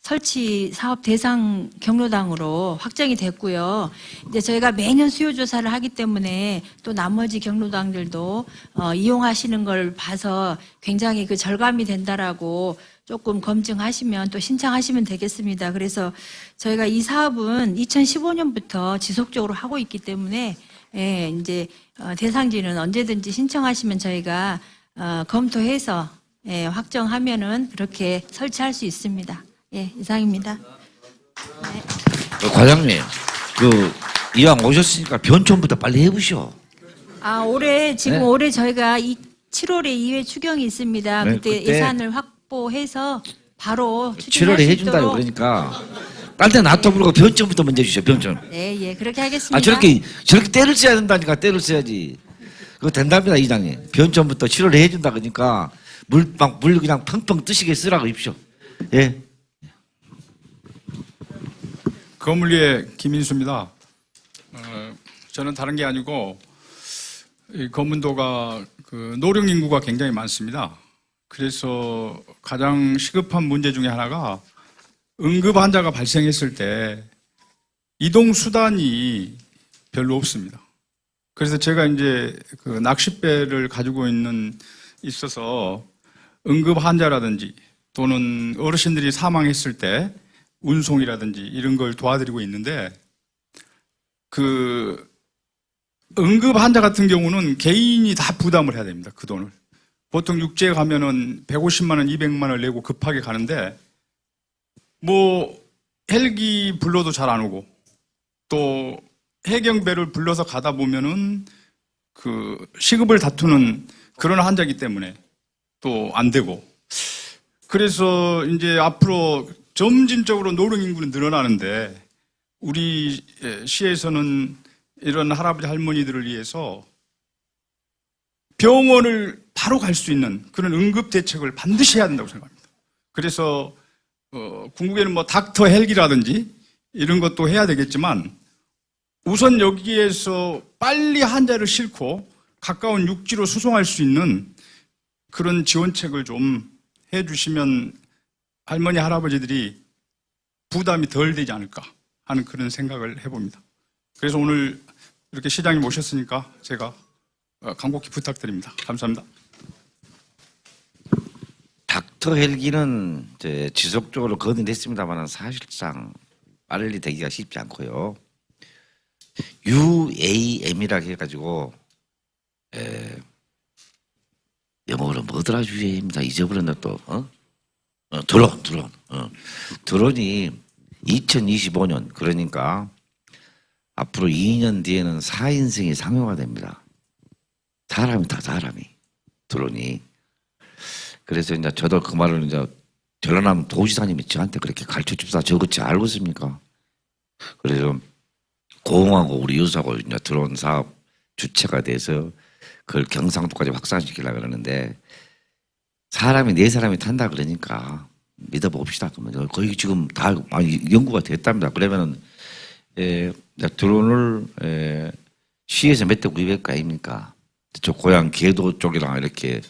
설치 사업 대상 경로당으로 확정이 됐고요. 이제 저희가 매년 수요 조사를 하기 때문에 또 나머지 경로당들도 이용하시는 걸 봐서 굉장히 그 절감이 된다라고 조금 검증하시면 또 신청하시면 되겠습니다. 그래서 저희가 이 사업은 2015년부터 지속적으로 하고 있기 때문에 예, 이제 대상지는 언제든지 신청하시면 저희가 검토해서 예, 확정하면은 그렇게 설치할 수 있습니다. 예, 이상입니다. 네. 과장님, 이왕 오셨으니까 변촌부터 빨리 해보시오. 올해 지금 네. 올해 저희가 7월에 2회 추경이 있습니다. 네, 그때 그때 예산을 확보해서 바로 7월에 추진할 수 해준다고 있도록. 그러니까 딴 데 놔둬 부르고 변촌부터 먼저 해주세요. 변촌. 네, 예, 그렇게 하겠습니다. 저렇게 때를 써야 된다니까. 때를 써야지. 그거 된답니다, 이장님. 변촌부터 7월에 해준다 그러니까 물 그냥 펑펑 뜨시게 쓰라고 입쇼. 예. 거물리의 김인수입니다. 저는 다른 게 아니고 이 거문도가 그 노령 인구가 굉장히 많습니다. 그래서 가장 시급한 문제 중에 하나가 응급 환자가 발생했을 때 이동 수단이 별로 없습니다. 그래서 제가 이제 그 낚싯배를 가지고 있어서 응급 환자라든지 또는 어르신들이 사망했을 때 운송이라든지 이런 걸 도와드리고 있는데 그 응급 환자 같은 경우는 개인이 다 부담을 해야 됩니다. 그 돈을. 보통 육지에 가면은 150만 원, 200만 원을 내고 급하게 가는데 뭐 헬기 불러도 잘 안 오고 또 해경배를 불러서 가다 보면은 그 시급을 다투는 그런 환자이기 때문에 또 안 되고 그래서 이제 앞으로 점진적으로 노령 인구는 늘어나는데 우리 시에서는 이런 할아버지 할머니들을 위해서 병원을 바로 갈 수 있는 그런 응급 대책을 반드시 해야 된다고 생각합니다. 그래서 궁극에는 뭐 닥터 헬기라든지 이런 것도 해야 되겠지만 우선 여기에서 빨리 환자를 싣고 가까운 육지로 수송할 수 있는 그런 지원책을 좀 해주시면 할머니, 할아버지들이 부담이 덜 되지 않을까 하는 그런 생각을 해봅니다. 그래서 오늘 이렇게 시장님 오셨으니까 제가 간곡히 부탁드립니다. 감사합니다. 닥터 헬기는 이제 지속적으로 건의했습니다만 사실상 빨리 되기가 쉽지 않고요. UAM이라 해가지고 영어로 뭐더라 UAM이다 잊어버렸나 또 드론. 드론이 2025년 그러니까 앞으로 2년 뒤에는 4인승이 상용화됩니다. 사람이 드론이. 그래서 이제 저도 그 말을 이제 전라남 도지사님이 저한테 그렇게 가르쳐 줍사 저거 알고 있습니까? 그래서 고흥하고 우리 유수하고 이제 드론 사업 주체가 돼서 그걸 경상도까지 확산시키려고 그러는데 사람이 4사람이 탄다 그러니까 믿어봅시다. 그러면 거의 지금 다 많이 연구가 됐답니다. 그러면은 드론을 시에서 몇 대 구입할 거 아닙니까? 저 고향 계도 쪽이랑 이렇게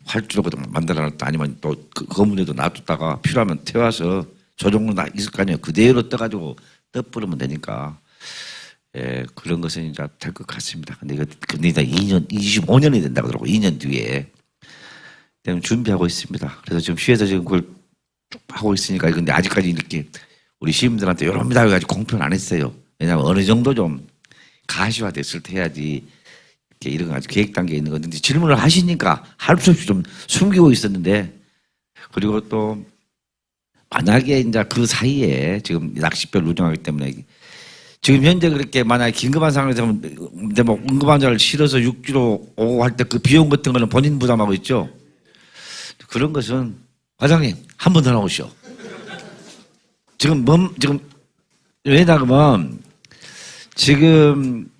활주로 만들어놨다 아니면 또 그 건물에도 놔뒀다가 필요하면 태워서 저 정도 있을 거 아니에요. 그대로 떠가지고 떠버리면 되니까 그런 것은 이제 될 것 같습니다. 근데 이제 2년, 25년이 된다고 그러고 2년 뒤에 지금 준비하고 있습니다. 그래서 지금 시에서 지금 그걸 하고 있으니까 근데 아직까지 이렇게 우리 시민들한테 이럽니다 해가지고 공표는 안 했어요. 왜냐하면 어느 정도 좀 가시화됐을 때 해야지 이렇게 이런 거 아주 계획 단계에 있는 건데 질문을 하시니까 할 수 없이 좀 숨기고 있었는데 그리고 또 만약에 이제 그 사이에 지금 낚싯배를 운영하기 때문에 지금 현재 그렇게 만약에 긴급한 상황에서 이제 뭐 응급환자를 실어서 육지로 오고 할 때 그 비용 같은 거는 본인 부담하고 있죠. 그런 것은 과장님 한 번 더 나오시오. 지금 왜냐하면 지금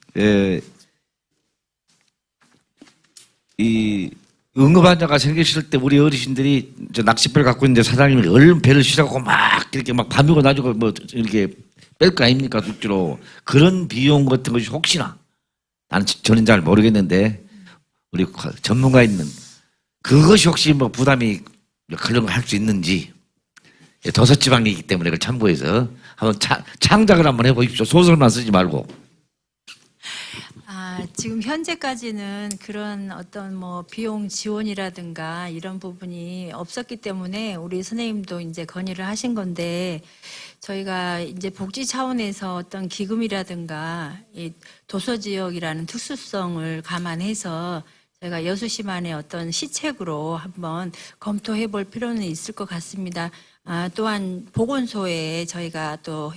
이 응급환자가 생기실 때 우리 어르신들이 저 낚싯배를 갖고 있는데 사장님이 얼른 배를 실하고 막 이렇게 막 밤이고 낮이고 뭐 이렇게 뺄 거 아닙니까 육지로. 그런 비용 같은 것이 혹시나 저는 잘 모르겠는데 우리 전문가 있는 그것이 혹시 뭐 부담이 그런 거 할 수 있는지 도서지방이기 때문에 그걸 참고해서 한번 창작을 한번 해보십시오. 소설만 쓰지 말고. 지금 현재까지는 그런 어떤 뭐 비용 지원이라든가 이런 부분이 없었기 때문에 우리 선생님도 이제 건의를 하신 건데 저희가 이제 복지 차원에서 어떤 기금이라든가 이 도서 지역이라는 특수성을 감안해서 저희가 여수시만의 어떤 시책으로 한번 검토해 볼 필요는 있을 것 같습니다. 또한 보건소에 저희가 또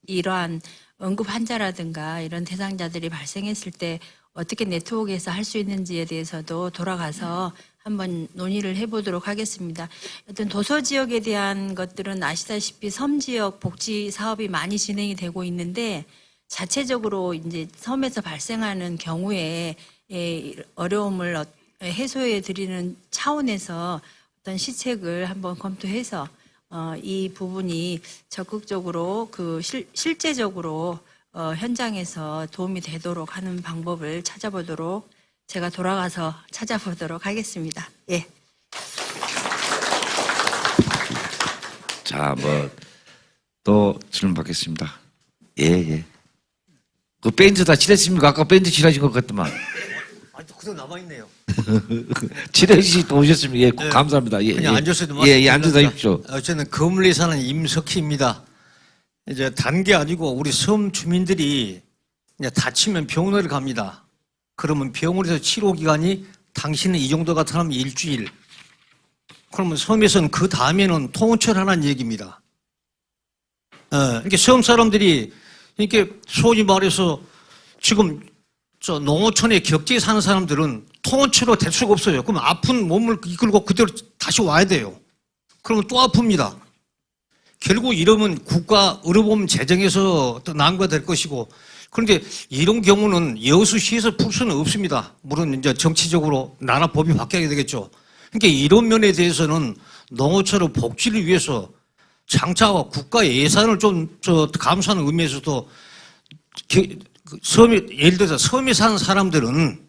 이러한 응급 환자라든가 이런 대상자들이 발생했을 때 어떻게 네트워크에서 할 수 있는지에 대해서도 돌아가서 한번 논의를 해보도록 하겠습니다. 어떤 도서 지역에 대한 것들은 아시다시피 섬 지역 복지 사업이 많이 진행이 되고 있는데 자체적으로 이제 섬에서 발생하는 경우에 어려움을 해소해 드리는 차원에서 어떤 시책을 한번 검토해서 이 부분이 적극적으로 실제적으로 현장에서 도움이 되도록 하는 방법을 찾아보도록 제가 돌아가서 찾아보도록 하겠습니다. 예. 자, 뭐 또 질문 받겠습니다. 예. 그 밴드 다 칠했습니까? 아까 밴드 칠하신 것 같더만. 아직도 그대로 남아있네요. 칠해시 또 오셨습니다. 예, 네, 감사합니다. 예, 그냥 앉으셔도 앉아서 하십시오. 저는 거물리 사는 임석희입니다. 이제 단게 아니고 우리 섬 주민들이 이제 다치면 병원을 갑니다. 그러면 병원에서 치료 기간이 당신은 이 정도 같으면 일주일. 그러면 섬에서는 그 다음에는 통원철하라는 얘기입니다. 이렇게 섬 사람들이 이렇게 소위 말해서 지금 저 농어촌에 격지에 사는 사람들은 통원치료 될 수가 없어요. 그럼 아픈 몸을 이끌고 그대로 다시 와야 돼요. 그러면 또 아픕니다. 결국 이러면 국가 의료보험 재정에서 또 난과될 것이고 그런데 이런 경우는 여수시에서 풀 수는 없습니다. 물론 이제 정치적으로 나라 법이 바뀌어야 되겠죠. 그러니까 이런 면에 대해서는 농어촌의 복지를 위해서 장차와 국가 예산을 좀 감수하는 의미에서도 섬에 예를 들어서 섬에 사는 사람들은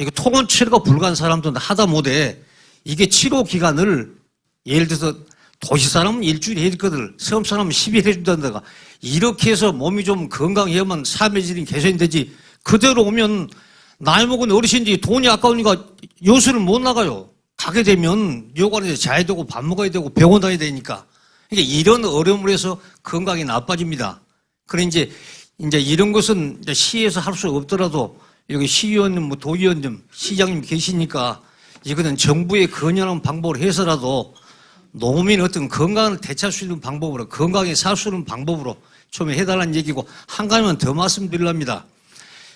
이거 통원 치료가 불가한 사람들은 하다 못해 이게 치료 기간을 예를 들어서 도시 사람은 일주일 해주거든 섬 사람은 10일 해준다든가 이렇게 해서 몸이 좀 건강해야만 삶의 질이 개선이 되지 그대로 오면 나이 먹은 어르신들이 돈이 아까우니까 여수를 못 나가요. 가게 되면 여관에서 자야 되고 밥 먹어야 되고 병원 다녀야 되니까 그러니까 이런 어려움을 해서 건강이 나빠집니다. 그래 이제 이런 것은 이제 시에서 할 수 없더라도 여기 시의원님, 뭐 도의원님, 시장님 계시니까 이거는 정부의 건연한 방법을 해서라도 농민 어떤 건강을 되찾을 수 있는 방법으로 건강하게 살 수 있는 방법으로 좀 해달라는 얘기고 한 가지만 더 말씀드리랍니다.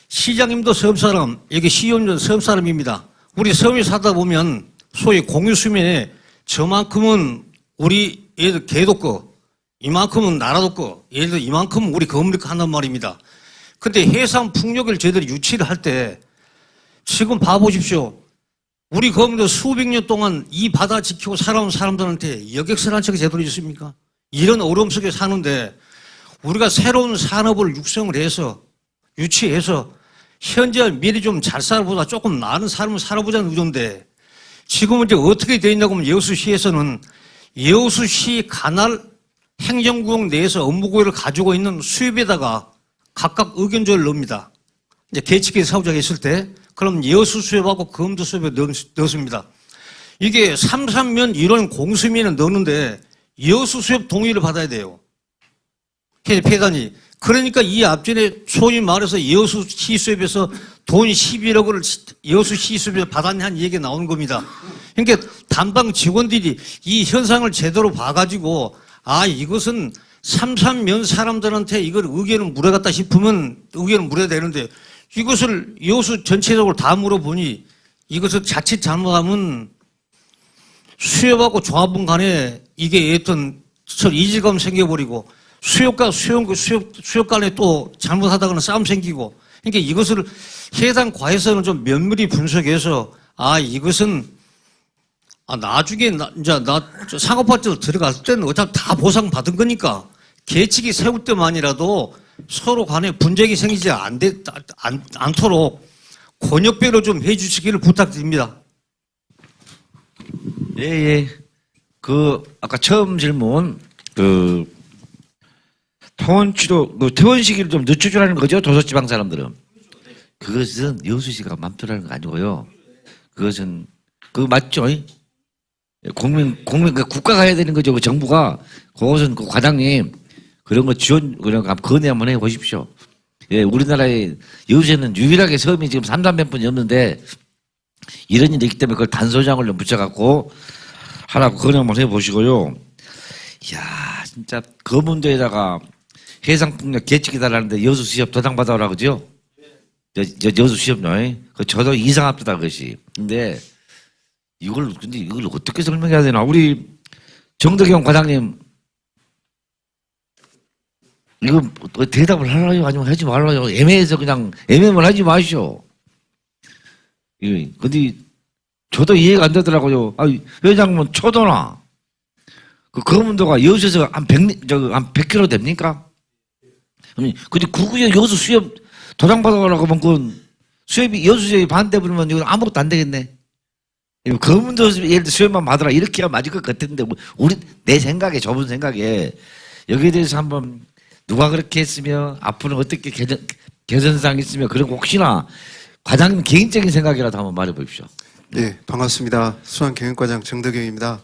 시장님도 섬사람, 여기 시의원님도 섬사람입니다. 우리 섬에 살다 보면 소위 공유수면에 저만큼은 우리 얘들 개도 거 이만큼은 나라도 거 예를 들어 이만큼은 우리 거물이 거 한단 말입니다. 근데 해상 풍력을 저희들이 유치를 할 때 지금 봐보십시오. 우리 거물도 수백 년 동안 이 바다 지키고 살아온 사람들한테 여객선한 척이 제대로 있습니까? 이런 어려움 속에 사는데 우리가 새로운 산업을 육성을 해서 유치해서 현재 미리 좀 잘 살아보다 조금 나은 삶을 살아보자는 의도인데 지금은 이제 어떻게 되어 있냐고 하면 여수시에서는 여수시 관할 행정구역 내에서 업무구역을 가지고 있는 수협에다가 각각 의견조를 넣습니다. 이제 개척기 사업자가 있을 때 그럼 여수 수협하고 검도 수협에 넣습니다. 이게 삼삼면 이론 공수위원회 넣는데 여수 수협 동의를 받아야 돼요. 폐단이. 그러니까 이 앞전에 소위 말해서 여수 시수협에서 돈 11억을 여수 시수협에서 받았냐는 얘기가 나오는 겁니다. 그러니까 담당 직원들이 이 현상을 제대로 봐가지고 아 이것은 삼삼면 사람들한테 이걸 의견을 물어갔다 싶으면 의견을 물어야 되는데 이것을 여수 전체적으로 다 물어보니 이것을 자칫 잘못하면 수협하고 종합원 간에 이게 어떤 이질감 생겨버리고 수협 간에 또 잘못하다가는 싸움 생기고 그러니까 이것을 해당 과에서는 좀 면밀히 분석해서 아 이것은 나중에 이제 상업화적으로 들어갈 때는 어차피 다 보상받은 거니까 계측이 세울 때만이라도 서로 간에 분쟁이 생기지 않도록 권역별로 좀 해주시기를 부탁드립니다. 예. 아까 처음 질문, 퇴원 시기를 좀 늦춰주라는 거죠, 도서지방 사람들은. 그것은 여수시가 맘대로 하는 거 아니고요. 그거 맞죠? 국가가 해야 되는 거죠, 정부가. 그것은 과장님, 그런 거 그런 거 건의 한번 해 보십시오. 예, 우리나라에 여수에는 유일하게 섬이 지금 300몇 번이 없는데, 이런 일이 있기 때문에 그걸 단소장을 좀 붙여갖고 하라고 건의 한번 해보시고요. 이야, 진짜 검은도에다가 해상풍력 계측해달라는데 여수 시협 도장받아오라 그죠? 여수 시협요. 저도 이상합니다, 그것이. 근데 이걸 어떻게 설명해야 되나? 우리 정덕영 과장님, 이거 대답을 하라요? 아니면 하지 말라요? 애매해서 그냥 애매만 하지 마시오. 근데 저도 이해가 안 되더라고요. 회장님은 초도나 그 검은도가 여수에서 한 100km 됩니까? 근데 구구역 여수 수협 도장받아라고 하면 그건 수협이 여수에 반대 부르면 이건 아무것도 안 되겠네. 검은도에서 예를 들어 수협만 받아라 이렇게 해야 맞을 것 같은데 내 생각에 좁은 생각에 여기에 대해서 한번 누가 그렇게 했으며 앞으로는 어떻게 개선사항이 있으며 그런 거 혹시나 과장님 개인적인 생각이라도 한번 말해 보십시오. 네, 반갑습니다. 수안경영과장 정덕영입니다.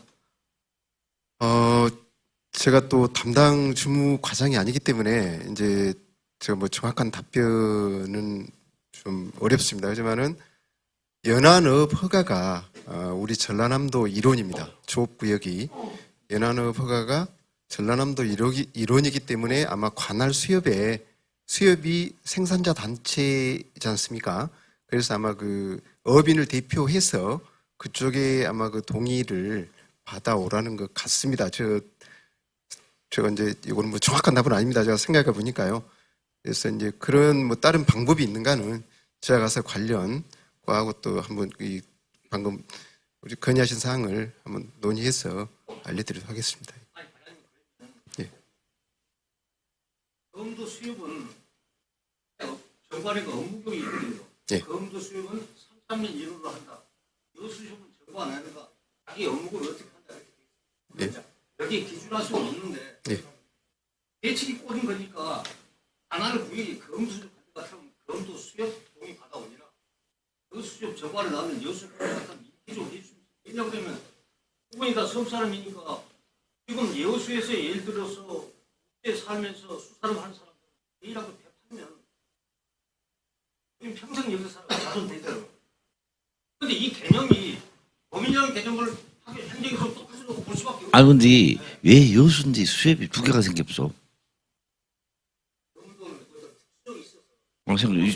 제가 또 담당 주무 과장이 아니기 때문에 이제 제가 뭐 정확한 답변은 좀 어렵습니다. 하지만은 연안업 허가가 우리 전라남도 일원입니다. 조업구역이 연안업 허가가 전라남도 일원이기 때문에 아마 관할 수협이 생산자 단체이지 않습니까? 그래서 아마 그 업인을 대표해서 그쪽에 아마 그 동의를 받아오라는 것 같습니다. 제가 이제 이거는 뭐 정확한 답은 아닙니다. 제가 생각해 보니까요. 그래서 이제 그런 뭐 다른 방법이 있는가는 제가 가서 관련 과하고 또 한번 방금 우리 건의하신 사항을 한번 논의해서 알려드리도록 하겠습니다. 예. 검도 수협은 정관회가 업무경이 있거든요. 예. 검도 수협은 3년 1호로 한다. 여수 수협은 정관 안 하니까 자기 업무를 어떻게 한다. 예. 여기 기준할 수는 없는데 대책이 꽂은 거니까 하나를 구역이 검도 수협 같으면 검도 수협 동의 받아오니라. 여수 수협 정관을 나면 여수 수협 같은 기존 해주십니다. 왜냐 그러면 부분이 다 섬 사람이니까 지금 여수에서 예를 들어서 살면서 수사를 하는 사람들 A라고 대파면 평생 여기서 살아 자손되더라고요. 그런데 이 개념이 범인이라는 개념을 행정에서 똑같이 놓고 볼 수밖에 없어요. 근데 왜 여수인데 수협이 두 개가 생겼어?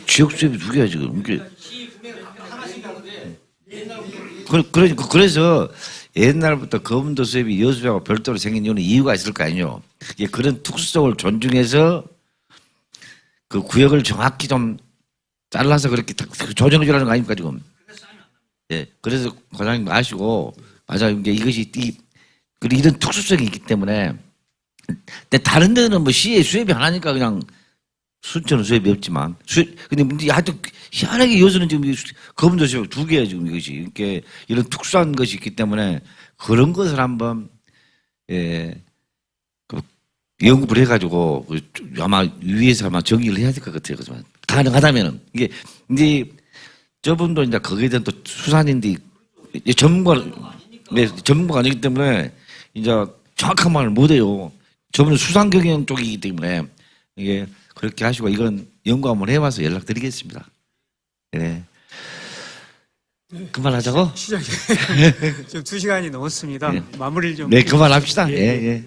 지역 수협이 두 개야 지금. 그래서 옛날부터 검은도 수협이 여수하고 별도로 생긴 이유는 이유가 있을 거 아니에요. 그런 특수성을 존중해서 그 구역을 정확히 좀 잘라서 그렇게 조정해 주라는 거 아닙니까 지금? 예, 그래서 과장님 아시고 맞아요. 이것이 이런 특수성이 있기 때문에. 근데 다른 데는 뭐 시의 수협이 하나니까 그냥 순천은 수협이 없지만 근데 문제 하여튼 희한하게 여수는 지금 검은도 수협 두 개야 지금 이것이 이렇게 이런 특수한 것이 있기 때문에 그런 것을 한번 연구를 해가지고 아마 위에서 아마 정의를 해야 될 것 같아요. 그렇지만 가능하다면은 이게 저분도 이제 거기에 대한 또 수산인데 전문가 네, 전문가가 아니기 때문에 이제 정확한 말을 못해요. 저분은 수상 경영 쪽이기 때문에 이게 그렇게 하시고 이건 연구 한번 해봐서 연락드리겠습니다. 네. 그만하자고? 시장님, 지금 2시간이 넘었습니다. 네. 마무리를 좀. 네, 그만합시다. 예, 예.